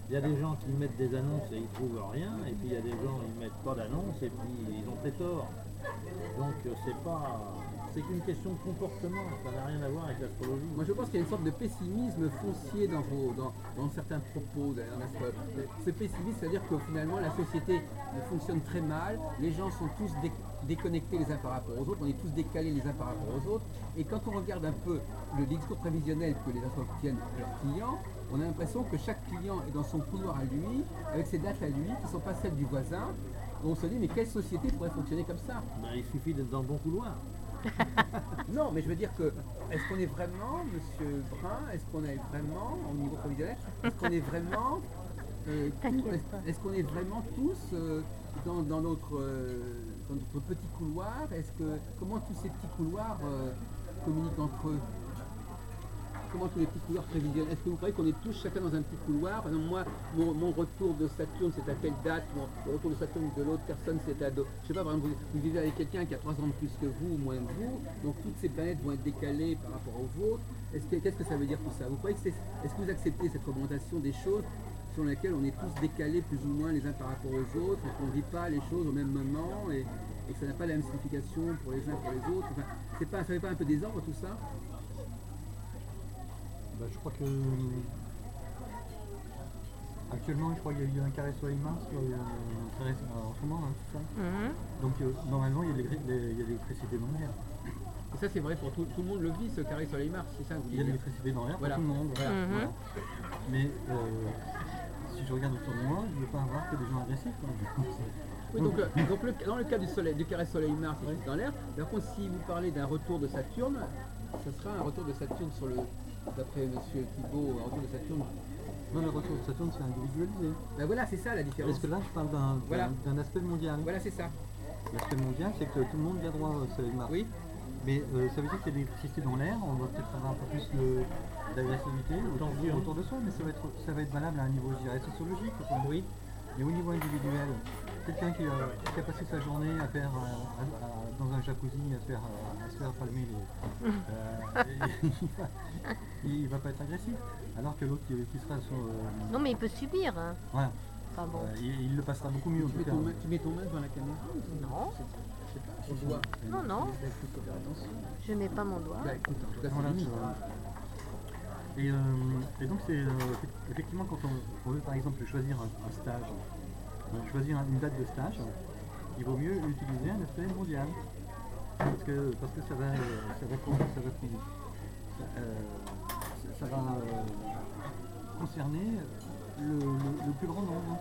Il y a des gens qui mettent des annonces et ils trouvent rien, et puis il y a des gens qui mettent pas d'annonces et puis ils ont très tort. Donc c'est qu'une question de comportement, ça n'a rien à voir avec l'astrologie. Moi je pense qu'il y a une sorte de pessimisme foncier dans certains propos dans l'astrologie. Ce pessimisme, c'est-à-dire que finalement la société fonctionne très mal, les gens sont tous déconnectés les uns par rapport aux autres, on est tous décalés les uns par rapport aux autres, et quand on regarde un peu le discours prévisionnel que les astrologues tiennent à leurs clients, on a l'impression que chaque client est dans son couloir à lui, avec ses dates à lui, qui ne sont pas celles du voisin. On se dit, mais quelle société pourrait fonctionner comme ça? Ben, il suffit d'être dans le bon couloir. Non, mais je veux dire que, est-ce qu'on est vraiment, Monsieur Brun, est-ce qu'on est vraiment, au niveau prévisionnel, est-ce qu'on est vraiment, est-ce qu'on est vraiment tous dans notre petit couloir? Comment tous ces petits couloirs communiquent entre eux? Comment tous les petits couloirs prévisionnels? Est-ce que vous croyez qu'on est tous chacun dans un petit couloir? Par exemple, moi, mon retour de Saturne, c'est à telle date, le retour de Saturne de l'autre personne, c'est à d'autres. Je sais pas, par exemple, vous vivez avec quelqu'un qui a 3 ans de plus que vous ou moins que vous, donc toutes ces planètes vont être décalées par rapport aux vôtres. Qu'est-ce que ça veut dire tout ça? Vous croyez que est-ce que vous acceptez cette représentation des choses sur lesquelles on est tous décalés plus ou moins les uns par rapport aux autres, et qu'on ne vit pas les choses au même moment, et que ça n'a pas la même signification pour les uns et pour les autres? Enfin, ça fait pas un peu désordre tout ça? Bah, je crois que actuellement, je crois qu'il y a eu un carré Soleil Mars en ce moment, hein, tout ça. Donc normalement, il y a l'électricité dans l'air. Et ça c'est vrai pour tout le monde le vit, ce carré Soleil Mars, c'est ça que vous Il y dites? a l'électricité dans l'air Voilà. pour tout le monde. Voilà. Voilà. Mais si je regarde autour de moi, je ne veux pas avoir que des gens agressifs. Hein. Oui, donc dans le cas du carré Soleil Mars dans l'air, par contre si vous parlez d'un retour de Saturne, ça sera un retour de Saturne d'après Monsieur Thibault, un retour de Saturne. Non, le retour de Saturne, c'est individualisé. Ben voilà, c'est ça la différence. Parce que là, je parle d'un aspect mondial. Voilà, c'est ça. L'aspect mondial, c'est que tout le monde a droit au Soleil Mars. Oui. Mais ça veut dire qu'il y a de l'électricité dans l'air, on va peut-être avoir un peu plus d'agressivité autour de soi, mais ça va être valable à un niveau, je dirais, sociologique. Oui. Et au niveau individuel, quelqu'un qui a passé sa journée à faire dans un jacuzzi, à se faire palmer il va pas être agressif. Alors que l'autre qui sera sur... Non, mais il peut subir. Hein. Voilà. Enfin bon. Il le passera beaucoup mieux. Tu mets ton main devant la caméra? Non. Je sais pas, ton doigt. Non, non. Faut faire attention. Je mets pas mon doigt. Bah écoute, en tout cas c'est Voilà, limite. et donc c'est effectivement quand on veut par exemple choisir un stage, choisir une date de stage, il vaut mieux utiliser un aspect mondial parce que ça va concerner le plus grand nombre.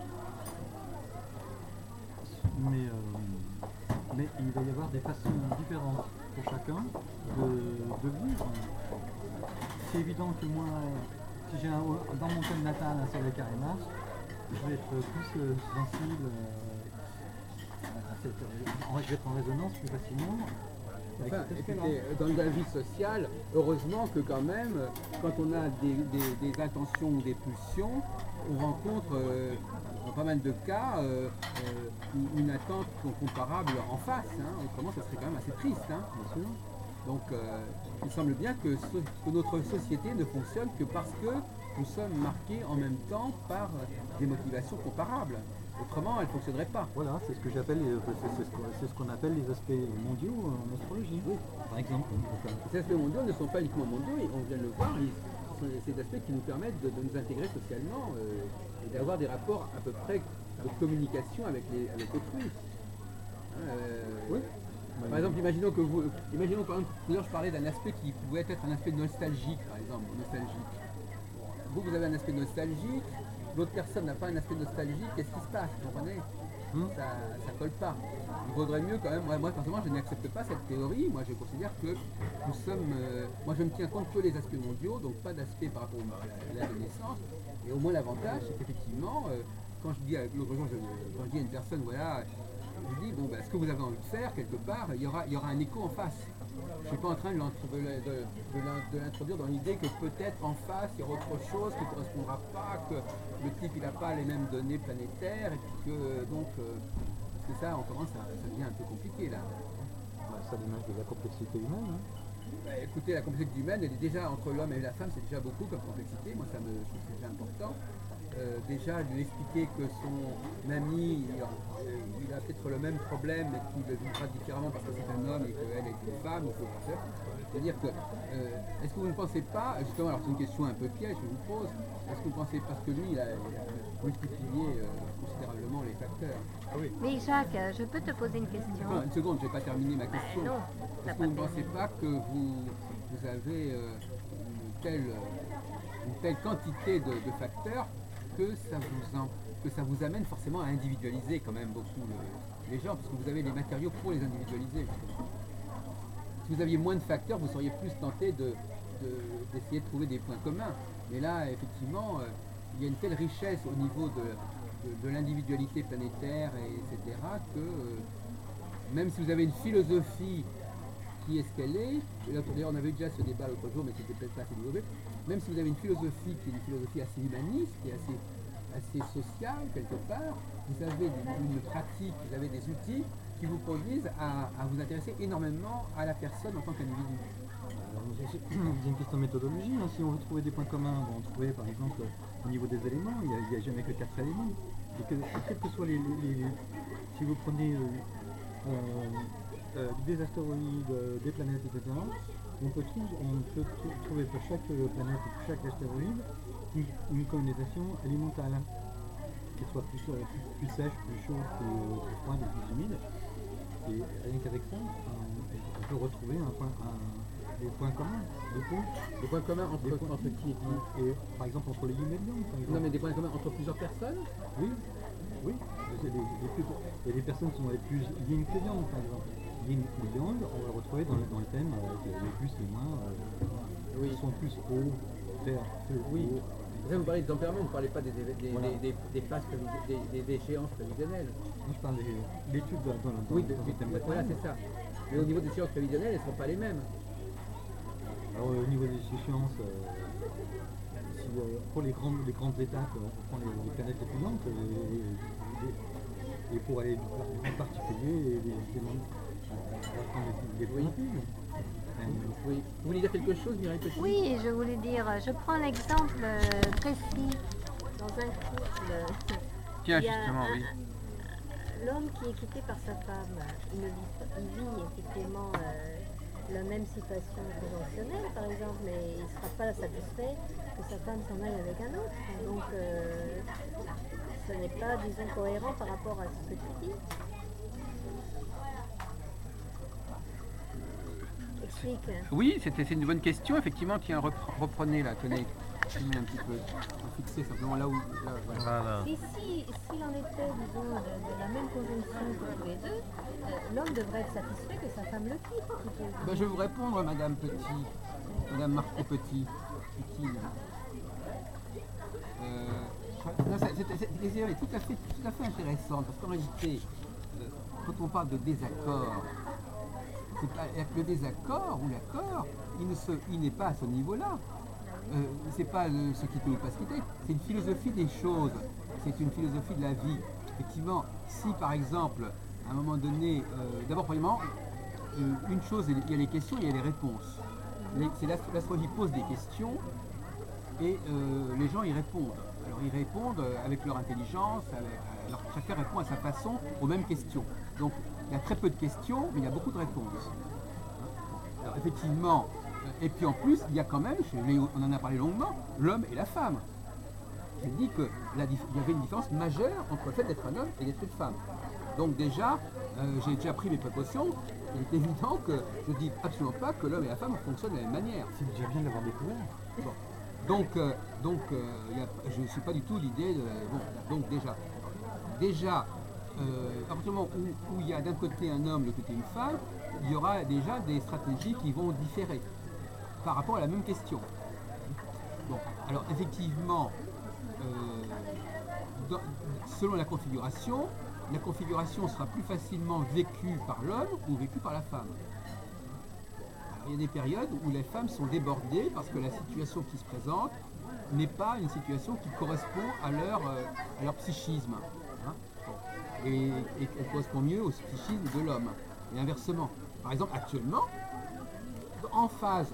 Mais il va y avoir des façons différentes pour chacun de vivre. C'est évident que moi, si j'ai dans mon thème natal un soleil carré Mars, je vais être plus sensible à cette... Je vais être en résonance plus facilement. Enfin, écoutez, dans la vie sociale, heureusement que quand même, quand on a des intentions ou des pulsions, on rencontre dans pas mal de cas une attente comparable en face. Hein. Autrement, ça serait quand même assez triste. Hein. Bien sûr. Donc, il semble bien que notre société ne fonctionne que parce que nous sommes marqués en même temps par des motivations comparables. Autrement, elle ne fonctionnerait pas. Voilà, c'est ce que j'appelle, c'est ce qu'on appelle les aspects mondiaux en astrologie, par exemple. Ces aspects mondiaux ne sont pas uniquement mondiaux, on vient de le voir, ce sont ces aspects qui nous permettent de nous intégrer socialement et d'avoir des rapports à peu près de communication avec autrui. Oui. Par exemple, imaginons par exemple, tout à l'heure je parlais d'un aspect qui pouvait être un aspect nostalgique, par exemple, nostalgique. Vous avez un aspect nostalgique, l'autre personne n'a pas un aspect nostalgique, qu'est-ce qui se passe, vous comprenez? Ça colle pas. Il vaudrait mieux quand même, moi personnellement je n'accepte pas cette théorie, moi je considère que nous sommes, moi je ne tiens compte que les aspects mondiaux, donc pas d'aspect par rapport à la naissance, et au moins l'avantage c'est qu'effectivement, quand je dis à une personne, voilà, je dis, bon, ce que vous avez envie de faire, quelque part, il y aura un écho en face. Je ne suis pas en train de l'introduire dans l'idée que peut-être en face, il y aura autre chose qui ne correspondra pas, que le type, il n'a pas les mêmes données planétaires, et puis que, donc, parce que ça, on commence ça devient un peu compliqué, là. Ça l'image de la complexité humaine. Écoutez, la complexité humaine, elle est déjà, entre l'homme et la femme, c'est déjà beaucoup comme complexité. Moi, je trouve que c'est déjà important. Déjà lui expliquer que son ami il a peut-être le même problème mais qu'il le vivra différemment parce que c'est un homme et qu'elle est une femme, il faut pas faire. C'est-à-dire que est-ce que vous ne pensez pas, justement, alors c'est une question un peu piège que je vous pose, est-ce que vous pensez, parce que lui il a multiplié considérablement les facteurs. Ah oui. Mais Jacques, je peux te poser une question? Une seconde, je ne vais pas terminer ma question. Non, est-ce que vous ne pensez pas que vous avez une telle quantité de facteurs que ça vous amène forcément à individualiser quand même beaucoup les gens, parce que vous avez les matériaux pour les individualiser. Si vous aviez moins de facteurs, vous seriez plus tenté d'essayer de trouver des points communs. Mais là, effectivement, il y a une telle richesse au niveau de l'individualité planétaire, etc., que même si vous avez une philosophie qui est ce qu'elle est, d'ailleurs on avait déjà ce débat l'autre jour, mais c'était peut-être pas assez développé, même si vous avez une philosophie qui est une philosophie assez humaniste, qui est assez sociale quelque part, vous avez une pratique, vous avez des outils qui vous conduisent à vous intéresser énormément à la personne en tant qu'individu. C'est une question de méthodologie, hein. Si on veut trouver des points communs, on va en trouver par exemple au niveau des éléments, il n'y a jamais que 4 éléments. Et quels que soient si vous prenez des astéroïdes, des planètes, etc., on peut trouver pour chaque planète et pour chaque astéroïde une connotation alimentale, qu'elle soit plus sèche, plus chaude, plus froide, plus humide. Et rien qu'avec ça, on peut retrouver des points communs. Des points communs entre qui et qui? Et, par exemple entre les yin et les yang, par exemple. Non, mais des points communs entre plusieurs personnes? Oui. Il y a des personnes qui sont les plus yin que yang, par exemple. Yin et yang, on va le retrouver dans le thème les plus, les moins, qui sont plus eau, terre, feu, eau. Là, vous parlez de tempérament, vous ne parlez pas des phases, des échéances prévisionnelles. Moi, je parle de l'étude dans le thème. Voilà, c'est ça. Mais au niveau des échéances prévisionnelles, elles ne seront pas les mêmes. Alors, au niveau des échéances, pour les grandes étapes, on prend les planètes les plus lentes, et pour aller en particulier, on va prendre les plus rapides. Oui. Vous voulez dire quelque chose, Mireille Petit? Oui, je voulais dire, je prends l'exemple précis dans un couple. Tiens, justement, oui. L'homme qui est quitté par sa femme, il vit effectivement la même situation conventionnelle, par exemple, mais il ne sera pas satisfait que sa femme s'en aille avec un autre. Donc, ce n'est pas, disons, cohérent par rapport à ce que tu dis. Oui, c'est une bonne question, effectivement. Tiens, reprenez là, tenez, filmez un petit peu. On va fixer simplement là où. Là, voilà. Et s'il en était, disons, de la même conjonction que tous les deux, l'homme devrait être satisfait que sa femme le quitte. Je vais vous répondre, Madame Petit, Madame Marco Petit. C'est tout à fait intéressant, parce qu'en réalité, quand on parle de désaccord, le désaccord ou l'accord, il n'est pas à ce niveau-là. C'est pas se quitter ou pas se quitter, c'est une philosophie des choses, c'est une philosophie de la vie. Effectivement, si par exemple, à un moment donné, d'abord premièrement, une chose, il y a les questions et il y a les réponses. L'astrologie pose des questions et les gens y répondent. Alors ils répondent avec leur intelligence, chacun répond à sa façon aux mêmes questions. Donc il y a très peu de questions, mais il y a beaucoup de réponses. Alors effectivement, et puis en plus, il y a quand même, on en a parlé longuement, l'homme et la femme. J'ai dit qu'il y avait une différence majeure entre le fait d'être un homme et d'être une femme. Donc déjà, j'ai déjà pris mes précautions. Il est évident que je ne dis absolument pas que l'homme et la femme fonctionnent de la même manière. C'est déjà bien de l'avoir découvert. Bon. Je ne suis pas du tout l'idée de... Bon, donc déjà, à partir du moment où il y a d'un côté un homme, de l'autre côté une femme, il y aura déjà des stratégies qui vont différer par rapport à la même question. Bon, alors effectivement, selon la configuration sera plus facilement vécue par l'homme ou vécue par la femme. Alors, il y a des périodes où les femmes sont débordées parce que la situation qui se présente n'est pas une situation qui correspond à leur psychisme. Hein. Et elle correspond mieux au psychisme de l'homme. Et inversement. Par exemple, actuellement, en phase,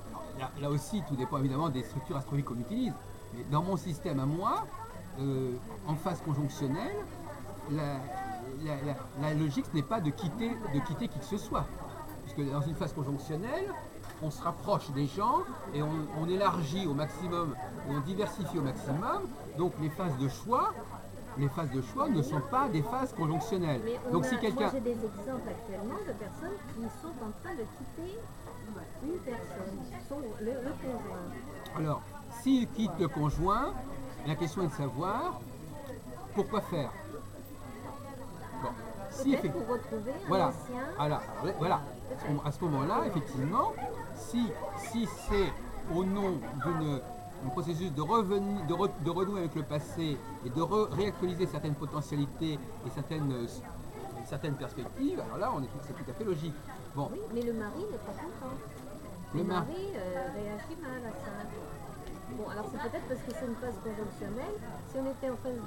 là aussi tout dépend évidemment des structures astrologiques qu'on utilise, mais dans mon système à moi, en phase conjonctionnelle, la logique ce n'est pas de quitter qui que ce soit. Puisque dans une phase conjonctionnelle, on se rapproche des gens et on élargit au maximum, et on diversifie au maximum, donc les phases de choix ne sont pas des phases conjonctionnelles. Donc si quelqu'un... Moi j'ai des exemples actuellement de personnes qui sont en train de quitter une personne, le conjoint. Alors, s'ils quittent le conjoint, la question est de savoir pourquoi faire. Bon, si pour retrouver un ancien... Voilà. À ce moment-là, effectivement, si c'est au nom d'un processus de renouer avec le passé et de réactualiser certaines potentialités et certaines perspectives, alors là, c'est tout à fait logique. Bon. Oui, mais le mari n'est pas content. Le mari réagit mal à ça. Bon, alors c'est peut-être parce que c'est une phase conjonctionnelle. Si on était en phase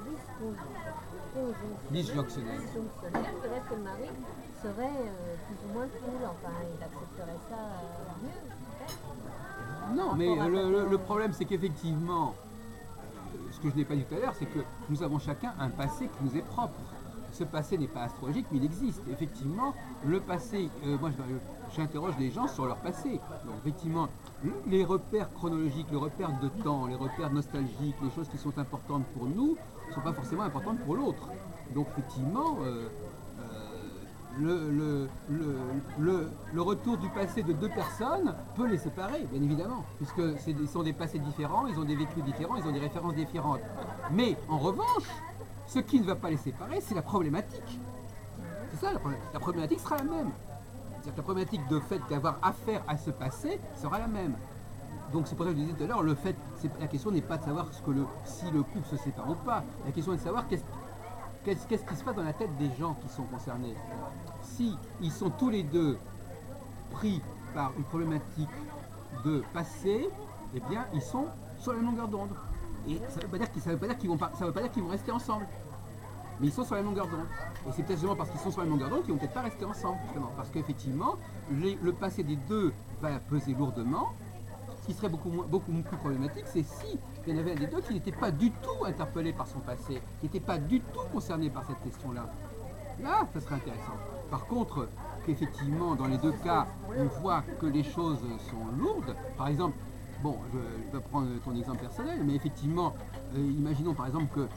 disjonctionnelle, peut-être que le mari serait plus ou moins cool. Enfin, il accepterait ça mieux. Non, mais le problème, c'est qu'effectivement, ce que je n'ai pas dit tout à l'heure, c'est que nous avons chacun un passé qui nous est propre. Ce passé n'est pas astrologique, mais il existe. Effectivement, le passé, moi j'interroge les gens sur leur passé. Donc effectivement, les repères chronologiques, les repères de temps, les repères nostalgiques, les choses qui sont importantes pour nous, ne sont pas forcément importantes pour l'autre. Donc effectivement, le retour du passé de deux personnes peut les séparer, bien évidemment, puisque ce sont des passés différents, ils ont des vécus différents, ils ont des références différentes. Mais en revanche, ce qui ne va pas les séparer, c'est la problématique. C'est ça la problématique. La problématique sera la même. C'est-à-dire que la problématique de fait d'avoir affaire à ce passé sera la même. Donc c'est pour ça que je disais tout à l'heure, la question n'est pas de savoir si le couple se sépare ou pas. La question est de savoir qu'est-ce qui se passe dans la tête des gens qui sont concernés. Si ils sont tous les deux pris par une problématique de passé, eh bien ils sont sur la même longueur d'onde. Et ça ne veut pas dire qu'ils vont rester ensemble. Mais ils sont sur la même longueur d'onde. Et c'est peut-être justement parce qu'ils sont sur la même longueur d'onde qu'ils vont peut-être pas rester ensemble, justement. Parce qu'effectivement, le passé des deux va peser lourdement. Ce qui serait beaucoup plus problématique, c'est si il y en avait un des deux qui n'était pas du tout interpellé par son passé, qui n'était pas du tout concerné par cette question-là. Là, ça serait intéressant. Par contre, qu'effectivement, dans les deux cas, on voit que les choses sont lourdes. Par exemple, bon, je peux prendre ton exemple personnel, mais effectivement, imaginons par exemple que...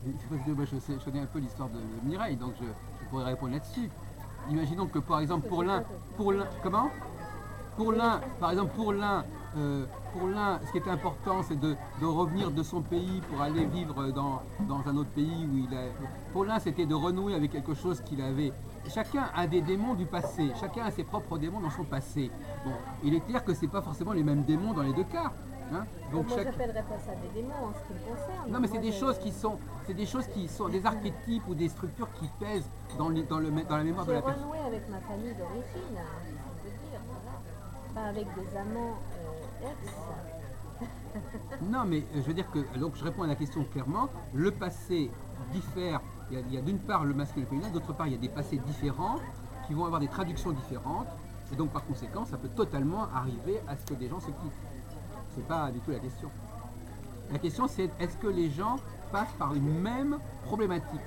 je connais un peu l'histoire de Mireille, donc je pourrais répondre là-dessus. Imaginons que par exemple pour l'un, ce qui est important, c'est de revenir de son pays pour aller vivre dans un autre pays où il est. Pour l'un, c'était de renouer avec quelque chose qu'il avait. Chacun a des démons du passé, chacun a ses propres démons dans son passé. Bon, il est clair que c'est pas forcément les mêmes démons dans les deux cas. Hein. Donc moi, j'appellerais pas ça des démons en ce qui me concerne. Non, mais c'est des choses qui sont des archétypes ou des structures qui pèsent dans la mémoire de la personne. J'ai renoué avec ma famille d'origine, si on peut dire, voilà. Pas avec des amants ex. Non, mais je veux dire que, donc je réponds à la question clairement, le passé diffère, il y a d'une part le masculin et le féminin, d'autre part il y a des passés différents qui vont avoir des traductions différentes, et donc par conséquent ça peut totalement arriver à ce que des gens se quittent. C'est pas du tout la question. La question c'est est-ce que les gens passent par une même problématique?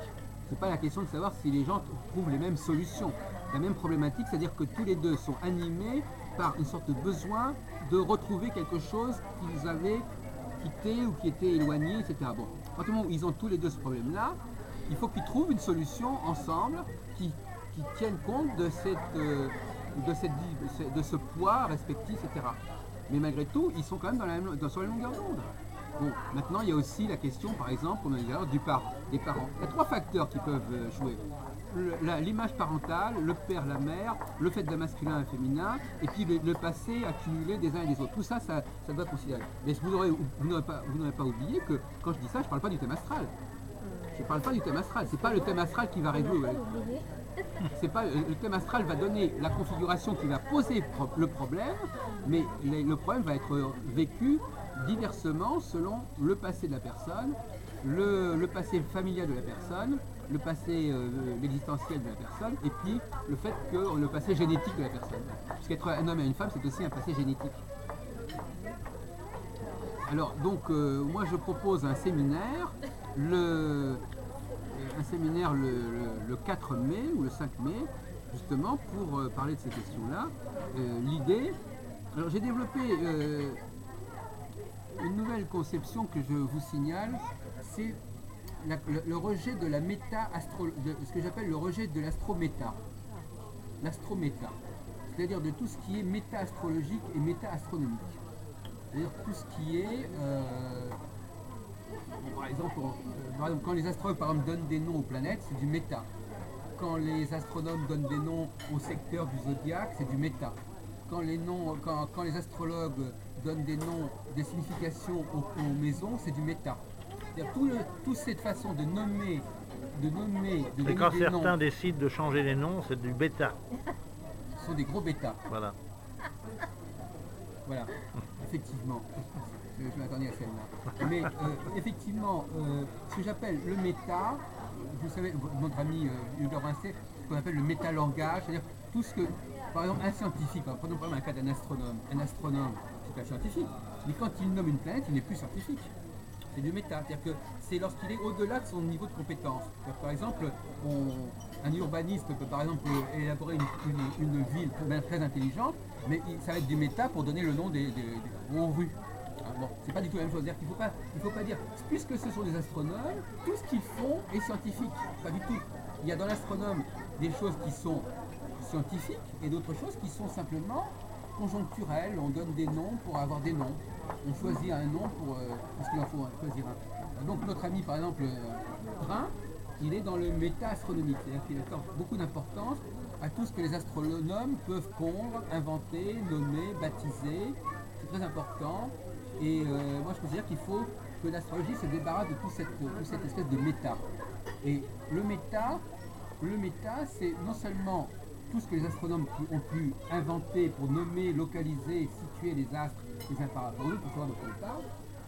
C'est pas la question de savoir si les gens trouvent les mêmes solutions. La même problématique, c'est-à-dire que tous les deux sont animés par une sorte de besoin de retrouver quelque chose qu'ils avaient quitté ou qui était éloigné, etc. Bon, à partir du moment où ils ont tous les deux ce problème-là, il faut qu'ils trouvent une solution ensemble qui tienne compte de ce poids respectif, etc. Mais malgré tout, ils sont quand même sur la même longueur d'onde. Bon, maintenant, il y a aussi la question, par exemple, comme on a dit des parents. Il y a 3 facteurs qui peuvent jouer. L'image parentale, le père, la mère, le fait d'un masculin et un féminin, et puis le passé accumulé des uns et des autres. Tout ça, ça doit considérer. Mais vous n'aurez pas oublié que quand je dis ça, je ne parle pas du thème astral. Je ne parle pas du thème astral. C'est pas le thème astral qui va résoudre. Le thème astral va donner la configuration qui va poser le problème, mais le problème va être vécu diversement selon le passé de la personne, le passé familial de la personne, le passé l'existentiel de la personne, et puis le fait que le passé génétique de la personne. Parce qu'être un homme et une femme, c'est aussi un passé génétique. Alors donc moi je propose un séminaire le 4 mai ou le 5 mai, justement pour parler de ces questions-là. L'idée, alors j'ai développé une nouvelle conception que je vous signale, c'est le rejet de la ce que j'appelle le rejet de l'astrométa. L'astrométa, c'est-à-dire de tout ce qui est méta-astrologique et méta-astronomique. C'est-à-dire tout ce qui est, par exemple, quand les astrologues par exemple, donnent des noms aux planètes, c'est du méta. Quand les astronomes donnent des noms aux secteurs du zodiaque, c'est du méta. Quand les astrologues donnent des noms, des significations aux maisons, c'est du méta. C'est-à-dire toute cette façon de nommer, et quand certains décident de changer les noms, c'est du bêta. Ce sont des gros bêtas. Voilà. Voilà, effectivement. Je m'attendais à celle-là. Mais effectivement, ce que j'appelle le méta, vous savez, notre ami Hubert Vincent, ce qu'on appelle le métalangage, c'est-à-dire tout ce que, par exemple, un scientifique, prenons par exemple un cas d'un astronome. Un astronome, c'est un scientifique, mais quand il nomme une planète, il n'est plus scientifique. C'est du méta, c'est-à-dire que c'est lorsqu'il est au-delà de son niveau de compétence. Par exemple, un urbaniste peut par exemple élaborer une ville très intelligente, mais ça va être du méta pour donner le nom aux rues. Bon, c'est pas du tout la même chose. C'est-à-dire qu'il ne faut pas dire, puisque ce sont des astronomes, tout ce qu'ils font est scientifique. Pas du tout. Il y a dans l'astronome des choses qui sont scientifiques et d'autres choses qui sont simplement conjoncturelles. On donne des noms pour avoir des noms. On choisit un nom parce qu'il en faut choisir un. Donc notre ami par exemple Brun, il est dans le méta-astronomique, c'est-à-dire qu'il accorde beaucoup d'importance à tout ce que les astronomes peuvent pondre, inventer, nommer, baptiser. C'est très important. Et moi je considère qu'il faut que l'astrologie se débarrasse de toute cette espèce de méta. Et le méta, c'est non seulement tout ce que les astronomes ont pu inventer pour nommer, localiser, situer les astres les uns par rapport à eux, pour savoir de quoi on parle,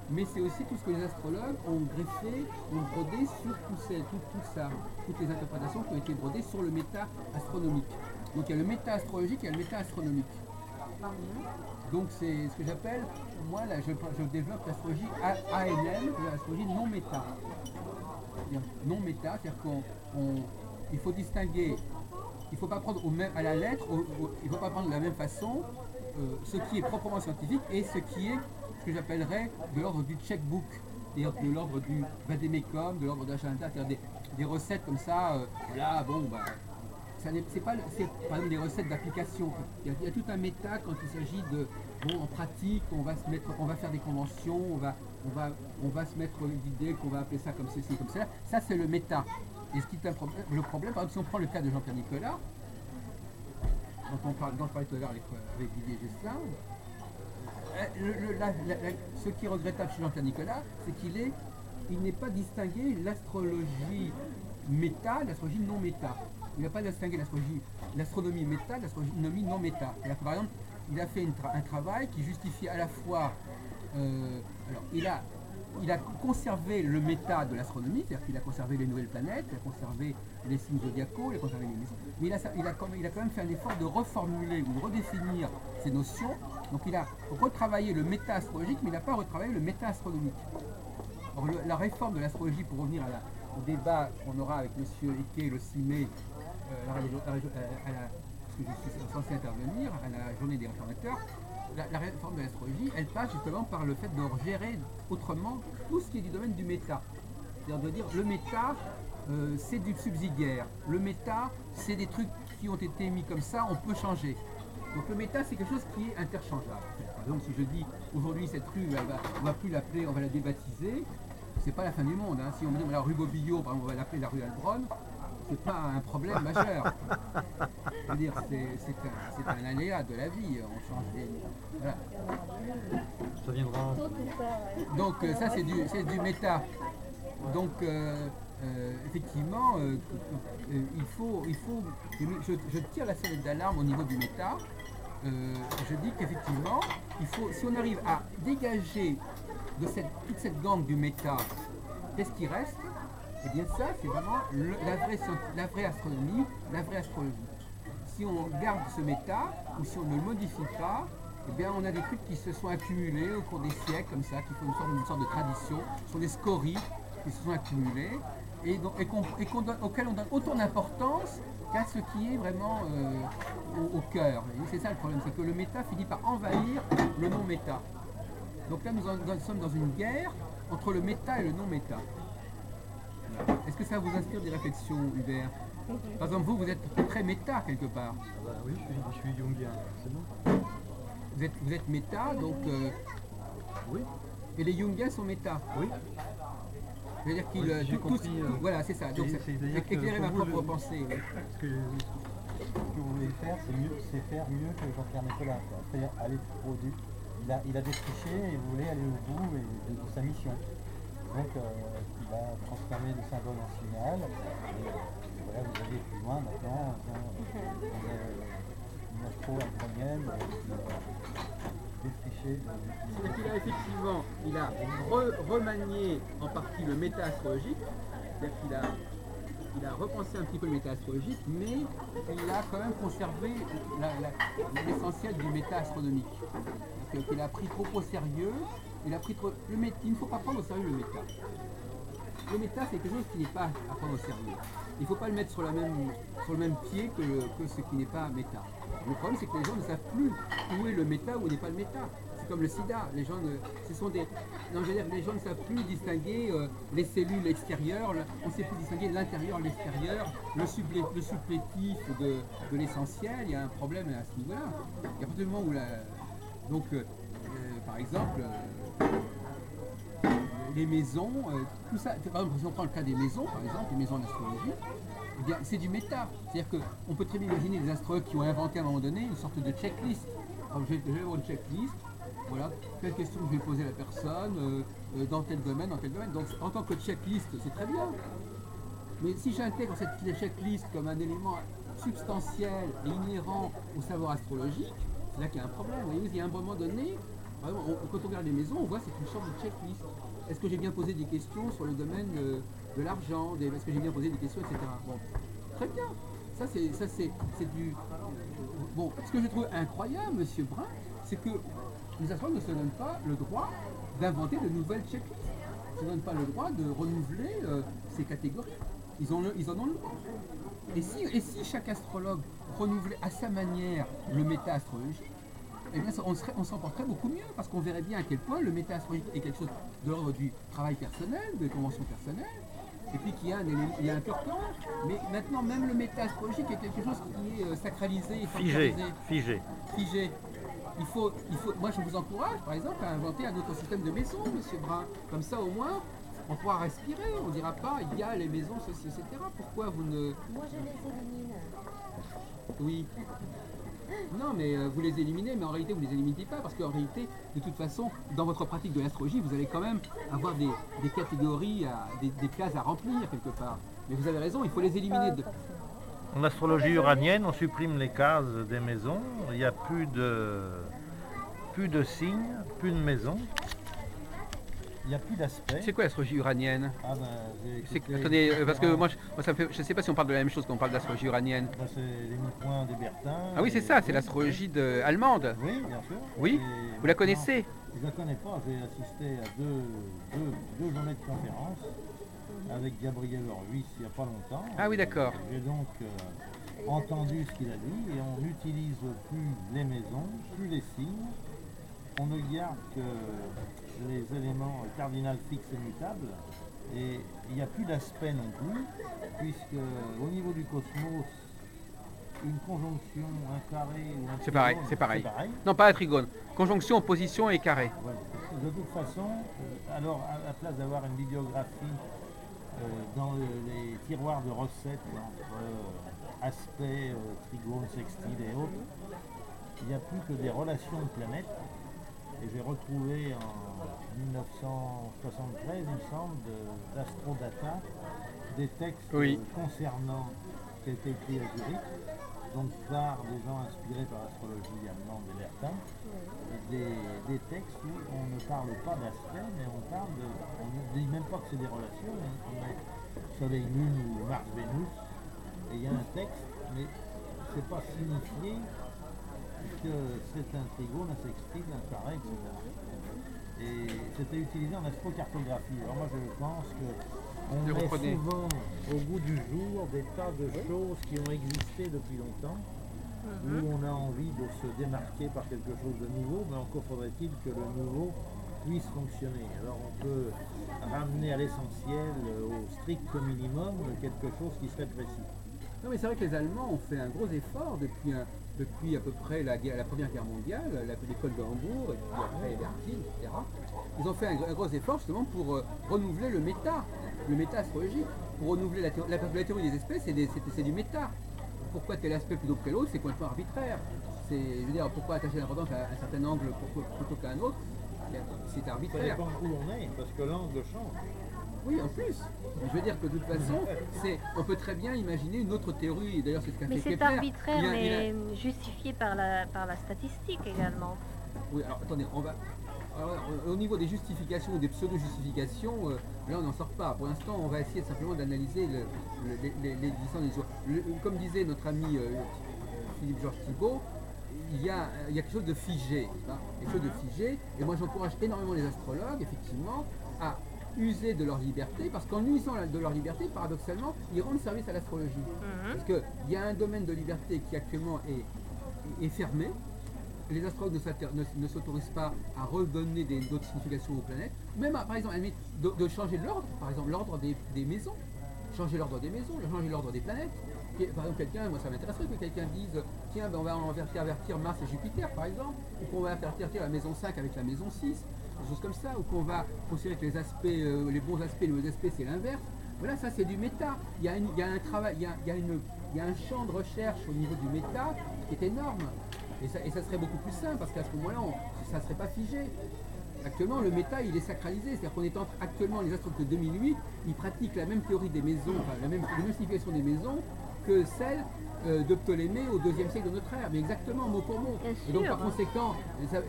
mais c'est aussi tout ce que les astrologues ont greffé, ont brodé sur toutes les interprétations qui ont été brodées sur le méta-astronomique. Donc il y a le méta-astrologique et il y a le méta-astronomique. Donc c'est ce que j'appelle, moi là je développe l'astrologie ANM, l'astrologie non méta. Non méta, c'est-à-dire qu'il faut distinguer, il ne faut pas prendre à la lettre, il ne faut pas prendre de la même façon ce qui est proprement scientifique et ce qui est ce que j'appellerais de l'ordre du checkbook, c'est-à-dire de l'ordre du vadémécum, de l'ordre d'agenda, c'est-à-dire des recettes comme ça, c'est par exemple des recettes d'application. Il y a tout un méta quand il s'agit de, en pratique, on va faire des conventions, on va se mettre l'idée qu'on va appeler ça comme ceci, comme cela. Ça c'est le méta. Et ce qui est le problème, par exemple, si on prend le cas de Jean-Pierre Nicolas, dont je parlais tout à l'heure avec Didier Gesselin, ce qui est regrettable chez Jean-Pierre Nicolas, c'est qu'il n'est pas distingué l'astrologie méta, l'astrologie non méta. Il n'a pas distingué l'astronomie méta, l'astronomie non méta. C'est-à-dire que, par exemple, il a fait un travail qui justifie à la fois, il a conservé le méta de l'astronomie, c'est-à-dire qu'il a conservé les nouvelles planètes, il a conservé les signes zodiacaux, il a conservé les maisons, mais il a quand même fait un effort de reformuler ou de redéfinir ces notions. Donc il a retravaillé le méta astrologique, mais il n'a pas retravaillé le méta astronomique. Alors, la réforme de l'astrologie, pour revenir au débat qu'on aura avec M. Eke le 6 mai, parce que je suis censé intervenir à la journée des réformateurs, la réforme de l'astrologie, elle passe justement par le fait de gérer autrement tout ce qui est du domaine du méta. C'est-à-dire de dire le méta, c'est du subsidiaire. Le méta, c'est des trucs qui ont été mis comme ça, on peut changer. Donc le méta, c'est quelque chose qui est interchangeable. Par exemple, si je dis aujourd'hui cette rue, on va plus l'appeler, on va la débaptiser, c'est pas la fin du monde. Hein. Si on me dit la rue Bobillot, par exemple, on va l'appeler la rue Albronne, c'est pas un problème majeur. Je veux dire, c'est un aléa de la vie. On change des. Voilà. Ça viendra. Donc ça, c'est du méta. Donc effectivement, il faut je tire la sonnette d'alarme au niveau du méta. Je dis qu'effectivement, si on arrive à dégager de toute cette gangue du méta, qu'est-ce qui reste? Eh bien ça, c'est vraiment la vraie astronomie, la vraie astrologie. Si on garde ce méta, ou si on ne le modifie pas, eh bien on a des trucs qui se sont accumulés au cours des siècles, comme ça, qui font une sorte de tradition, ce sont des scories qui se sont accumulés, auxquels on donne autant d'importance qu'à ce qui est vraiment au cœur. C'est ça le problème, c'est que le méta finit par envahir le non-méta. Donc là, nous sommes dans une guerre entre le méta et le non-méta. Est-ce que ça vous inspire des réflexions, Hubert? Par exemple, vous êtes très méta quelque part. Oui, je suis jungien, c'est bon. Vous êtes méta, donc... Oui. Et les jungiens sont méta. Oui. C'est-à-dire qu'ils... voilà, c'est ça. Donc, éclairer ma propre pensée. Oui. Ce que vous voulez faire, c'est faire mieux que Jean-Pierre Nicolas. C'est-à-dire aller au but. Il a défriché et vous voulez aller au bout de sa mission. Donc, il va transformer le symbole en signal. Et voilà, vous allez plus loin maintenant. Une astro-altronienne défrichée. C'est-à-dire qu'il a effectivement, remanié en partie le méta-astrologique. C'est-à-dire qu'il a repensé un petit peu le méta-astrologique, mais il a quand même conservé l'essentiel du méta-astronomique. Qu'il a pris trop au sérieux. Il ne faut pas prendre au sérieux le méta. Le méta, c'est quelque chose qui n'est pas à prendre au sérieux. Il ne faut pas le mettre sur le même pied que ce qui n'est pas méta. Le problème, c'est que les gens ne savent plus où est le méta, où n'est pas le méta. C'est comme le sida. Les gens les gens ne savent plus distinguer les cellules extérieures. On ne sait plus distinguer l'intérieur, l'extérieur, le supplétif de l'essentiel. Il y a un problème à ce niveau-là. Il y a partir du moment où donc, par exemple, les maisons, tout ça, par exemple, si on prend le cas des maisons, par exemple, les maisons en astrologie, eh bien, c'est du méta. C'est-à-dire qu'on peut très bien imaginer des astrologues qui ont inventé à un moment donné une sorte de checklist. Alors, je vais avoir une checklist, voilà, quelle question je vais poser à la personne, dans tel domaine, dans tel domaine. Donc, en tant que checklist, c'est très bien. Mais si j'intègre cette checklist comme un élément substantiel et inhérent au savoir astrologique, c'est là qu'il y a un problème. Vous voyez, il y a un moment donné, quand on regarde les maisons, on voit que c'est une sorte de checklist. Est-ce que j'ai bien posé des questions sur le domaine de l'argent? Est-ce que j'ai bien posé des questions, etc. Bon, très bien. Ça, c'est du... Bon, ce que je trouve incroyable, Monsieur Brun, c'est que les astrologues ne se donnent pas le droit d'inventer de nouvelles checklists. Ils ne se donnent pas le droit de renouveler ces catégories. Ils en ont le droit. Et si chaque astrologue renouvelait à sa manière le méta-astrologique, eh bien on s'en porterait beaucoup mieux, parce qu'on verrait bien à quel point le méta-astrologique est quelque chose de l'ordre du travail personnel, de convention personnelle, et puis qu'il y a un cœur commun. Mais maintenant, même le méta-astrologique est quelque chose qui est sacralisé, Figé. Moi, je vous encourage, par exemple, à inventer un autre système de maison, Monsieur Brun. Comme ça, au moins, on pourra respirer. On ne dira pas, il y a les maisons, ceci, etc. Pourquoi vous ne... Moi, je les élimine. Oui. Non, mais vous les éliminez, mais en réalité, vous ne les éliminez pas, parce qu'en réalité, de toute façon, dans votre pratique de l'astrologie, vous allez quand même avoir des catégories, des cases à remplir, quelque part. Mais vous avez raison, il faut les éliminer. En astrologie uranienne, on supprime les cases des maisons. Il n'y a plus de signes, plus de maisons. Il n'y a plus d'aspect. C'est quoi l'astrologie uranienne? Attendez, parce que moi, ça me fait, je ne sais pas si on parle de la même chose quand on parle d'astrologie uranienne. C'est les mi-points des Bertins. Ah oui, c'est ça, c'est l'astrologie allemande. Oui, bien sûr. Oui, vous la connaissez? Je ne la connais pas, j'ai assisté à deux journées de conférence avec Gabriel Horwitz il n'y a pas longtemps. Ah oui, d'accord. J'ai donc entendu ce qu'il a dit et on n'utilise plus les maisons, plus les signes. On ne garde que les éléments cardinaux fixes et mutables. Et il n'y a plus d'aspect non plus, puisque au niveau du cosmos, une conjonction, un carré ou un trigone, c'est pareil. Non, pas un trigone. Conjonction, opposition et carré. Ouais. De toute façon, alors à la place d'avoir une bibliographie dans les tiroirs de recettes entre aspects, trigones, sextiles et autres, il n'y a plus que des relations de planètes. Et j'ai retrouvé en 1973, il me semble, d'Astrodata, des textes concernant, qui a été écrit à Zurich, donc par des gens inspirés par l'astrologie allemande et Lertin, des textes où on ne parle pas d'aspect, mais on ne dit même pas que c'est des relations, on met Soleil-Lune ou Mars-Vénus, et il y a un texte, mais c'est pas signifié que c'est un trigone, un sextile, un carré, etc. Et c'était utilisé en astrocartographie. Alors moi je pense qu'on met souvent au goût du jour des tas de choses qui ont existé depuis longtemps, où on a envie de se démarquer par quelque chose de nouveau, mais encore faudrait-il que le nouveau puisse fonctionner. Alors on peut ramener à l'essentiel, au strict minimum, quelque chose qui serait précis. Non mais c'est vrai que les Allemands ont fait un gros effort depuis à peu près la Première Guerre mondiale, l'école de Hambourg, et puis après Berkeley, etc. Ils ont fait un gros effort justement pour renouveler le méta astrologique, pour renouveler la théorie des espèces, c'est du méta. Pourquoi tel aspect plutôt que tel autre, c'est complètement arbitraire. Je veux dire, pourquoi attacher l'importance à un certain angle plutôt qu'à un autre, c'est arbitraire. Ça dépend où on est, parce que l'angle change. Oui, en plus. Je veux dire que de toute façon, on peut très bien imaginer une autre théorie. D'ailleurs, c'est ce qu'a fait Kepler. Mais c'est arbitraire, mais justifié par la statistique également. Oui, alors attendez, au niveau des justifications ou des pseudo-justifications, là on n'en sort pas. Pour l'instant, on va essayer simplement d'analyser l'existence des jours. Comme disait notre ami Philippe-Georges Thibault, il y a quelque chose de figé. Quelque chose de figé. Et moi, j'encourage énormément les astrologues, effectivement, à user de leur liberté, parce qu'en usant de leur liberté, paradoxalement, ils rendent service à l'astrologie. Parce qu'il y a un domaine de liberté qui actuellement est fermé. Les astrologues ne s'autorisent pas à redonner d'autres significations aux planètes, même par exemple de changer l'ordre, par exemple l'ordre des maisons, changer l'ordre des maisons, changer l'ordre des planètes. Par exemple, moi ça m'intéresserait que quelqu'un dise tiens, on va avertir Mars et Jupiter par exemple, ou qu'on va avertir la maison 5 avec la maison 6, des choses comme ça, ou qu'on va considérer que les aspects, les bons aspects, les mauvais aspects c'est l'inverse. Voilà, ça c'est du méta. Il y a un travail, il y a un champ de recherche au niveau du méta qui est énorme. Et ça serait beaucoup plus simple parce qu'à ce moment-là, ça ne serait pas figé. Actuellement, le méta, il est sacralisé. C'est-à-dire qu'on est actuellement, les astrologues de 2008, ils pratiquent la même théorie des maisons, enfin la même signification des maisons que celle de Ptolémée au IIe siècle de notre ère. Mais exactement, mot pour mot. Et donc par conséquent,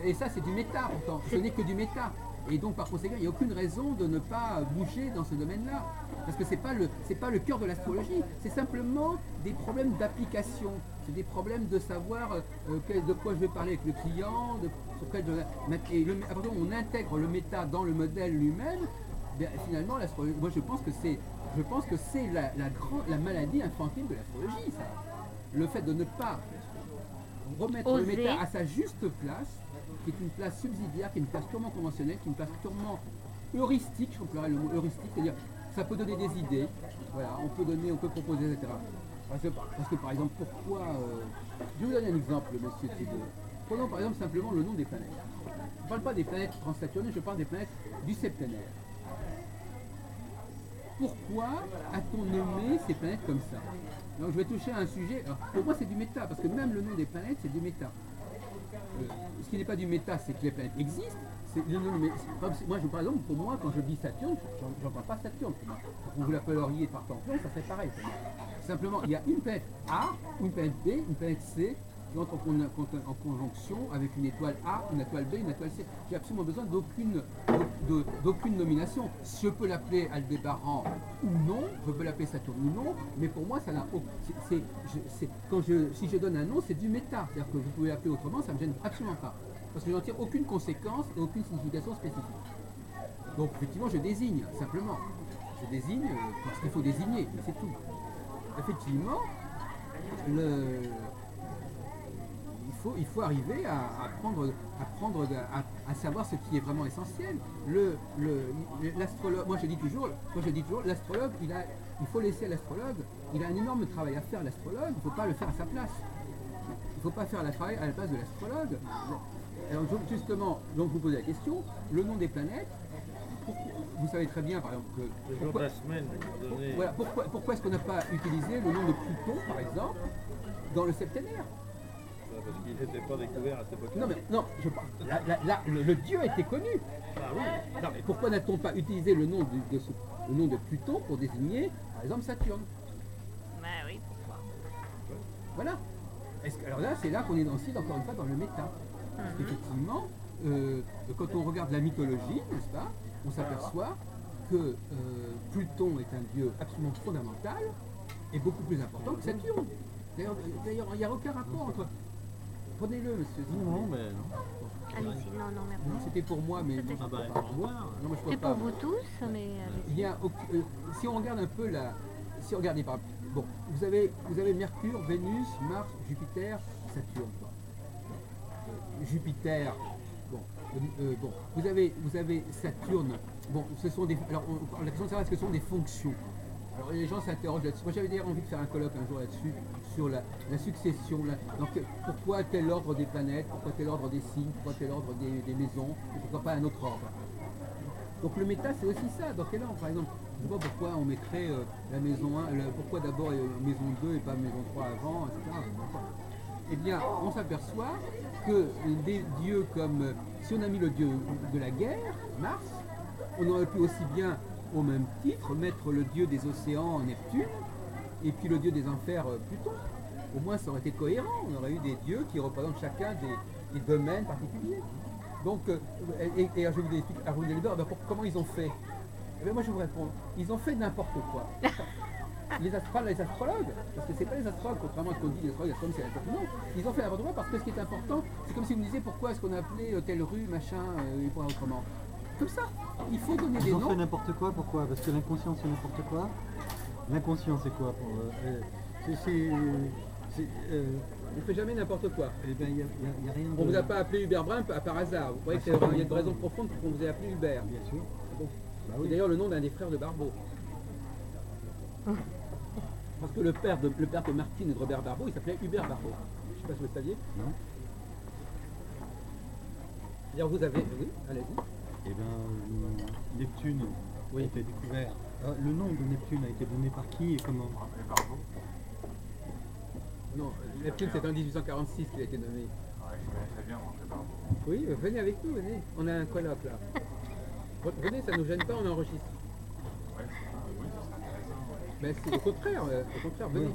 et ça c'est du méta pourtant, ce n'est que du méta. Et donc par conséquent, il n'y a aucune raison de ne pas bouger dans ce domaine-là. Parce que c'est pas le cœur de l'astrologie, c'est simplement des problèmes d'application. C'est des problèmes de savoir de quoi je vais parler avec le client, à partir du moment où on intègre le méta dans le modèle lui-même, finalement l'astrologie, moi je pense que c'est la maladie infantile de l'astrologie, ça. Le fait de ne pas remettre le méta à sa juste place, qui est une place subsidiaire, qui est une place purement conventionnelle, qui est une place purement heuristique, je emploierais le mot heuristique, c'est-à-dire ça peut donner des idées, voilà, on peut proposer, etc. Parce que par exemple, pourquoi... je vais vous donner un exemple, monsieur Thibault. Prenons par exemple simplement le nom des planètes. Je ne parle pas des planètes transsaturnées, je parle des planètes du septénaire. Pourquoi a-t-on nommé ces planètes comme ça? Donc je vais toucher à un sujet, alors, pour moi c'est du méta, parce que même le nom des planètes c'est du méta. Ce qui n'est pas du méta, c'est que les planètes existent. Moi, par exemple, pour moi, quand je dis Saturne, je n'entends pas Saturne. Vous l'appelleriez par templon, ça serait pareil. Simplement, il y a une planète A, une planète B, une planète C, qui entrent en conjonction avec une étoile A, une étoile B, une étoile C. J'ai absolument besoin d'aucune nomination. Je peux l'appeler Aldébaran ou non, je peux l'appeler Saturne ou non, mais pour moi, ça n'a si je donne un nom, c'est du méta. C'est-à-dire que vous pouvez l'appeler autrement, ça ne me gêne absolument pas. parce que je n'en tire aucune conséquence et aucune signification spécifique. Donc effectivement, je désigne, simplement. Je désigne parce qu'il faut désigner, et c'est tout. Effectivement, il faut arriver à à savoir ce qui est vraiment essentiel. L'astrologue, moi je dis toujours, l'astrologue, il faut laisser à l'astrologue, il a un énorme travail à faire, l'astrologue, il ne faut pas le faire à sa place. Il ne faut pas faire le travail à la place de l'astrologue. Alors justement, donc vous posez la question, le nom des planètes, vous savez très bien, par exemple, pourquoi est-ce qu'on n'a pas utilisé le nom de Pluton, par exemple, dans le septénaire? Parce qu'il n'était pas découvert à cette époque. Non, je parle. Le dieu était connu. Ah oui. Non, mais pourquoi n'a-t-on pas utilisé le nom de Pluton pour désigner, par exemple, Saturne? Bah oui, pourquoi? Voilà. Alors là, c'est là qu'on est aussi, encore une fois, dans le méta. Parce qu'effectivement, quand on regarde la mythologie, n'est-ce pas, on s'aperçoit que Pluton est un dieu absolument fondamental et beaucoup plus important que Saturne. D'ailleurs, il n'y a aucun rapport entre... Prenez-le, monsieur. Non, mais non. Allez-y, non, merci. Non, c'était pour moi, mais... Ah bah, au revoir. Non, mais je peux C'est pas. pour vous tous, mais... Il y a, si on regarde un peu si on regarde par... Bon, vous avez Mercure, Vénus, Mars, Jupiter, Saturne. Quoi. Jupiter, bon, vous avez Saturne. Bon, ce sont des... Alors, la question de savoir est-ce que ce sont des fonctions. Alors les gens s'interrogent là-dessus. Moi j'avais d'ailleurs envie de faire un colloque un jour là-dessus, sur la succession. Donc pourquoi tel ordre des planètes, pourquoi tel ordre des signes, pourquoi tel ordre des maisons, et pourquoi pas un autre ordre. Donc le méta c'est aussi ça. Dans quel ordre par exemple? Je ne sais pas pourquoi on mettrait la maison 1, pourquoi d'abord maison 2 et pas maison 3 avant, etc. Eh bien on s'aperçoit que des dieux comme, si on a mis le dieu de la guerre, Mars, on aurait pu aussi bien au même titre, mettre le dieu des océans Neptune et puis le dieu des enfers Pluton. Au moins ça aurait été cohérent, on aurait eu des dieux qui représentent chacun des domaines particuliers. Donc, et je vais vous expliquer, comment ils ont fait. Eh bien, moi je vous réponds, ils ont fait n'importe quoi. Les astrologues, parce que c'est pas les astrologues, contrairement à ce qu'on dit, les astrologues, c'est n'importe quoi. Non, ils ont fait n'importe quoi parce que ce qui est important, c'est comme si vous me disiez pourquoi est-ce qu'on a appelé telle rue, machin, et pas autrement. Comme ça, il faut donner des noms. Ils ont fait n'importe quoi, pourquoi? Parce que l'inconscient c'est n'importe quoi. L'inconscient c'est quoi pour, On ne fait jamais n'importe quoi. Eh ben, y a rien de... On ne vous a pas appelé Hubert Brun par hasard. Vous croyez qu'il y a une raison profonde pour qu'on vous ait appelé Hubert. Bien sûr. Bon. Bah C'est oui. d'ailleurs le nom d'un des frères de Barbeau. Parce que le père de Martine et de Robert Barbeau, il s'appelait Hubert Barbeau. Je ne sais pas si vous le saviez. Non. D'ailleurs vous avez... Oui, allez-y. Eh bien, Neptune a été découvert. Le nom de Neptune a été donné par qui et comment? Non, Neptune c'est en 1846 qu'il a été nommé. Ouais, je connais très bien, moi, c'est Barbeau. Oui, venez avec nous, venez. On a un colloque là. Venez, ça ne nous gêne pas, on enregistre. Ouais, oui, ça serait intéressant. Mais c'est au contraire, venez.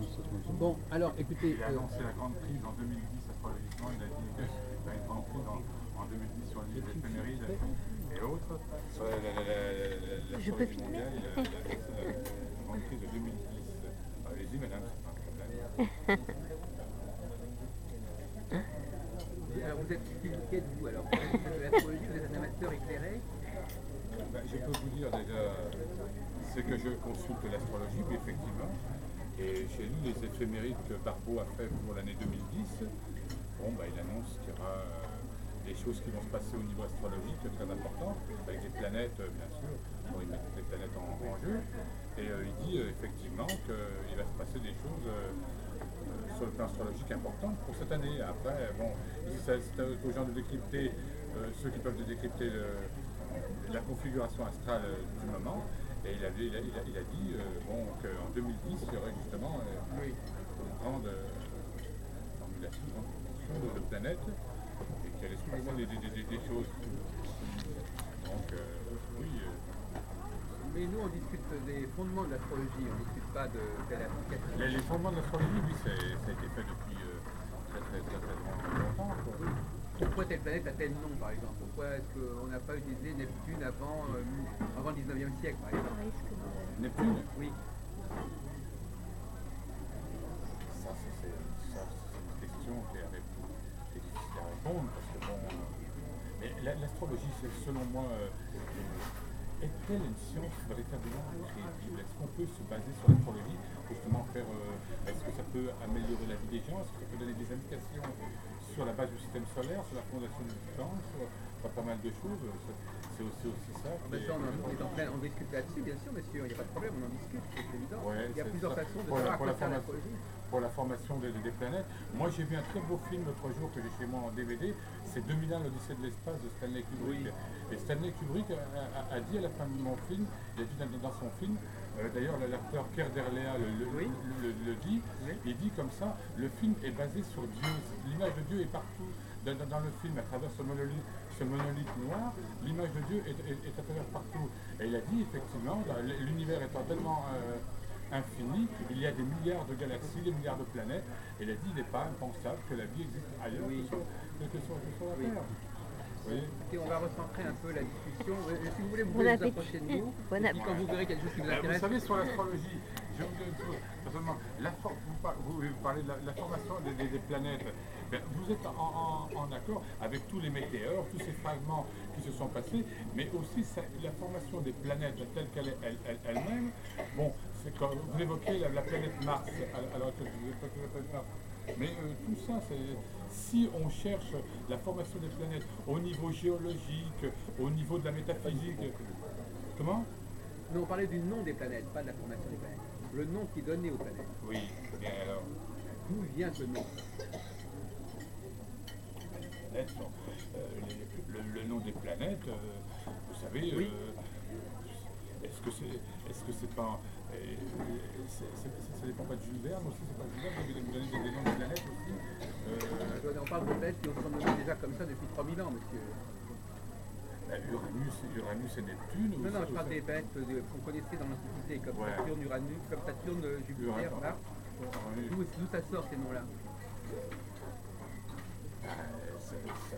Bon, alors écoutez... Il a annoncé la grande prise en 2010 astrologiquement, il a dit qu'il y a une grande prise en 2010 sur les éphémérides et autres. Sur Je peux filmer. Il a annoncé la grande prise de 2010. Allez-y madame, c'est pas un problème. Alors vous êtes qui êtes-vous alors? Vous êtes de l'astrologie, vous êtes un amateur éclairé? Je peux vous dire déjà, c'est que je consulte l'astrologie, mais effectivement. Et chez nous, les éphémérides que Barbeau a fait pour l'année 2010, il annonce qu'il y aura des choses qui vont se passer au niveau astrologique très importantes, avec des planètes, bien sûr. Bon, il met toutes les planètes en jeu. Et il dit effectivement qu'il va se passer des choses sur le plan astrologique importantes pour cette année. Après, c'est aux gens de décrypter, ceux qui peuvent décrypter la configuration astrale du moment. Et il a dit qu'en 2010, il y aurait justement une grande formulation de planètes et qu'il allait se passer des choses. Donc, oui. Mais nous, on discute des fondements de l'astrologie, on ne discute pas de telle application. Les fondements de l'astrologie, oui, ça a été fait depuis très longtemps. Pourquoi telle planète a tel nom, par exemple? Pourquoi est-ce qu'on n'a pas utilisé Neptune avant le 19e siècle, par exemple? Neptune? Oui. Ça, c'est une question qui est difficile à répondre, parce que Mais l'astrologie, selon moi, est-elle une science véritablement crédible? Est-ce qu'on peut se baser sur l'astrologie pour justement faire... est-ce que ça peut améliorer la vie des gens? Est-ce que ça peut donner des indications sur la base du système solaire, sur la fondation du temps, sur pas mal de choses? C'est aussi ça. On est en train, on discute là-dessus, bien sûr, monsieur, il n'y a pas de problème, on en discute, c'est évident. Ouais, il y a plusieurs façons de faire l'astrologie. Pour la formation des planètes. Moi, j'ai vu un très beau film l'autre jour que j'ai chez moi en DVD, c'est 2001, l'Odyssée de l'espace de Stanley Kubrick. Oui. Et Stanley Kubrick a dit à la fin de mon film, il a dit dans son film, d'ailleurs l'acteur Pierre Derléa le dit, oui. Il dit comme ça, le film est basé sur Dieu, l'image de Dieu est partout dans le film, à travers ce monolithe noir, l'image de Dieu est à travers partout. Et il a dit effectivement, l'univers étant tellement infini, il y a des milliards de galaxies, des milliards de planètes, et il a dit il n'est pas impensable que la vie existe ailleurs que sur la Terre. Oui. Et on va recentrer un peu la discussion. Si vous voulez, vous pouvez vous approcher de nous. Et puis quand vous verrez quelque chose qui vous intéresse. Vous savez, sur l'astrologie, je vous dis une chose, personnellement, vous parlez de la formation des planètes. Ben, vous êtes en accord avec tous les météores, tous ces fragments qui se sont passés, mais aussi la formation des planètes telle qu'elle est elle-même. Bon, c'est comme vous évoquez la planète Mars, alors que vous n'êtes pas la planète Mars. Mais tout ça, si on cherche la formation des planètes au niveau géologique, au niveau de la métaphysique, comment? Non, on parlait du nom des planètes, pas de la formation des planètes. Le nom qui est donné aux planètes. Oui, bien alors. D'où vient ce nom? Le nom des planètes, vous savez, oui. Est-ce que c'est pas... ça dépend pas de Jules Verne aussi, c'est pas Jules Verne qui vous donne des noms de planètes aussi on parle de planètes qui sont nommées déjà comme ça depuis 3000 ans, monsieur. Uranus et Neptune. Non, je parle des planètes qu'on connaissait dans l'Antiquité, comme Saturne, Uranus, comme Saturne, Jupiter, Mars. D'où ça sort ces noms-là?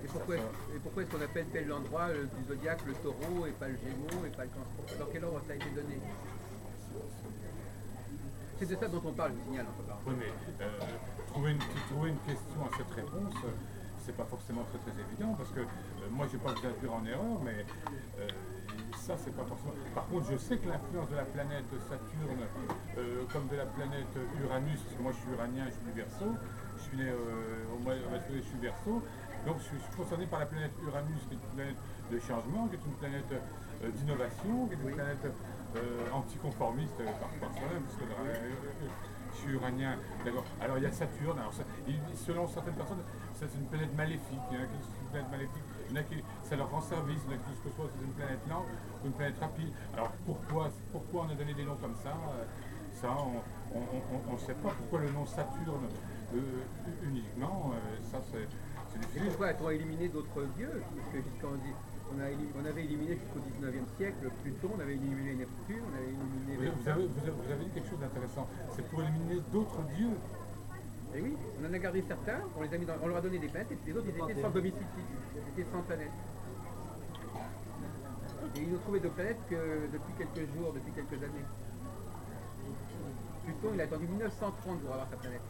Et pourquoi est-ce qu'on appelle tel endroit du zodiaque le taureau et pas le gémeau et pas le cancer? Dans quel ordre ça a été donné? C'est de ça dont on parle, je vous signale. Oui, mais trouver une question à cette réponse, c'est pas forcément très évident, parce que moi je ne vais pas vous induire en erreur, mais ça c'est pas forcément... Par contre, je sais que l'influence de la planète Saturne, comme de la planète Uranus, parce que moi je suis uranien, je suis du Verseau, je suis né au mois de février, je suis Verseau, donc je suis concerné par la planète Uranus, qui est une planète de changement, qui est une planète d'innovation, qui est une planète anticonformiste par soi-même, parce que je suis uranien, d'accord. Alors il y a Saturne, alors selon certaines personnes, c'est une planète maléfique, il y en a qui disent que c'est une planète maléfique, il y en a qui ça leur rend service, il y en a qui disent que soit c'est une planète lente ou une planète rapide. Alors pourquoi on a donné des noms comme ça? Ça, on ne sait pas pourquoi le nom Saturne uniquement, ça c'est difficile. Et pourquoi a-t-on éliminé d'autres dieux? Parce que on avait éliminé jusqu'au 19e siècle Pluton, on avait éliminé Neptune, on avait éliminé... Vous avez dit quelque chose d'intéressant, c'est pour éliminer d'autres dieux. Et oui, on en a gardé certains, on leur a donné des planètes, et les autres ils étaient sans domicile fixe, ils étaient sans planète. Et ils n'ont trouvé de planète que depuis quelques jours, depuis quelques années. Pluton, il a attendu 1930 pour avoir sa planète.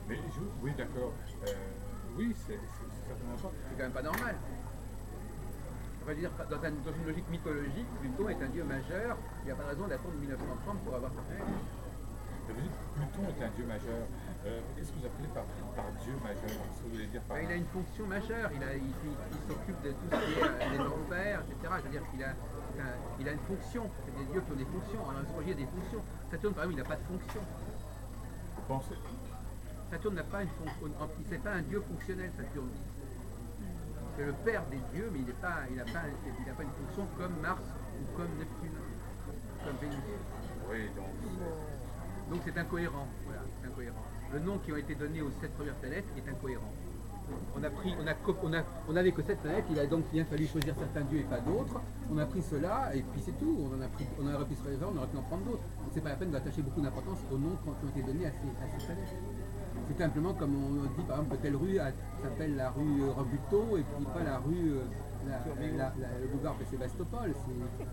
Mais oui, d'accord. Oui, c'est certainement ça. C'est quand même pas normal. On va dire, dans une logique mythologique, Pluton est un dieu majeur, il n'y a pas de raison d'attendre 1930 pour avoir sa planète. Vous dites Pluton est un dieu majeur. Qu'est-ce que vous appelez par dieu majeur? Qu'est-ce que vous voulez dire par il a une fonction majeure, il s'occupe de tout ce qui est les enfers, etc. Je veux dire qu'il a une fonction. C'est des dieux qui ont des fonctions. En astrologie, il y a des fonctions. Saturne, par exemple, il n'a pas de fonction. Vous pensez? Saturne n'a pas une fonction. C'est pas un dieu fonctionnel, Saturne. C'est le père des dieux, mais il n'a pas une fonction comme Mars ou comme Neptune, comme Vénus. Oui, donc c'est incohérent. Voilà, c'est incohérent. Le nom qui a été donné aux 7 premières planètes est incohérent. On n'avait que 7 planètes, il a donc bien fallu choisir certains dieux et pas d'autres. On a pris cela et puis c'est tout. On aurait pu se réserver, on aurait pu en prendre d'autres. C'est pas la peine d'attacher beaucoup d'importance aux noms qui ont été donnés à ces planètes. C'est simplement comme on dit par exemple que telle rue s'appelle la rue Rebuteau et puis pas la rue le boulevard de Sébastopol.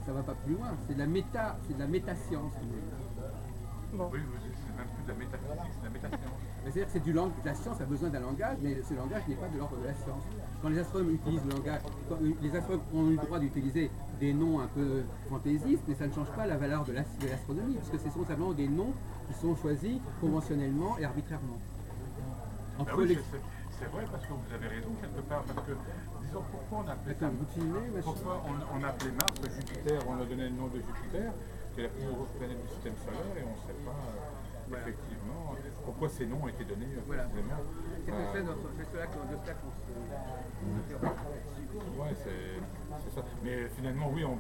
Ça va pas plus loin. C'est de la métascience. Bon. Oui, c'est même plus de la métaphysique, c'est de la métascience. C'est-à-dire que c'est la science a besoin d'un langage, mais ce langage n'est pas de l'ordre de la science. Quand les astronomes utilisent le langage, les astronomes ont eu le droit d'utiliser des noms un peu fantaisistes, mais ça ne change pas la valeur de l'astronomie, puisque ce sont simplement des noms qui sont choisis conventionnellement et arbitrairement. Ben oui, c'est vrai, parce que vous avez raison quelque part, parce que, disons, pourquoi on appelait ça, pourquoi on appelait Mars Jupiter, on a donné le nom de Jupiter, qui est la plus grosse planète du système solaire, et on ne sait pas effectivement pourquoi ces noms ont été donnés précisément. C'est cela qu'on se... Ouais, c'est ça. Mais finalement, oui, on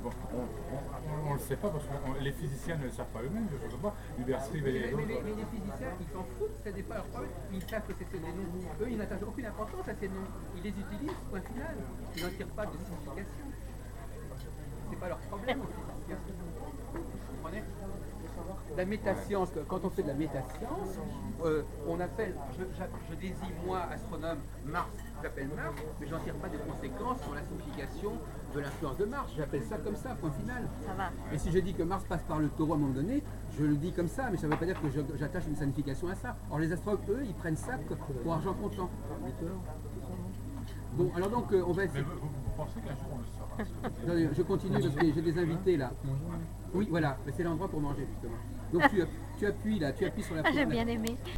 le sait pas parce que les physiciens ne le savent pas eux-mêmes, je ne sais pas. Hubert Strive et les autres. Mais les physiciens, ils s'en foutent, ça n'est pas leur problème. Ils savent que c'est des noms. Eux, ils n'attachent aucune importance à ces noms. Ils les utilisent, point final. Ils n'en tirent pas de signification. C'est pas leur problème aux physiciens. Vous comprenez ? La métascience, quand on fait de la métascience, on appelle, je désigne moi, astronome, Mars, j'appelle Mars, mais j'en tire pas de conséquences sur la signification de l'influence de Mars. J'appelle ça comme ça, point final. Ça va. Et si je dis que Mars passe par le taureau à un moment donné, je le dis comme ça, mais ça ne veut pas dire que j'attache une signification à ça. Or les astronomes, eux, ils prennent ça pour argent comptant. Bon, alors donc, on va essayer. Mais vous pensez qu'un jour on le saura? Attendez, je continue parce que j'ai des invités là. Oui, voilà, c'est l'endroit pour manger justement. Donc tu appuies là, tu appuies sur la Ah, j'ai bien aimé.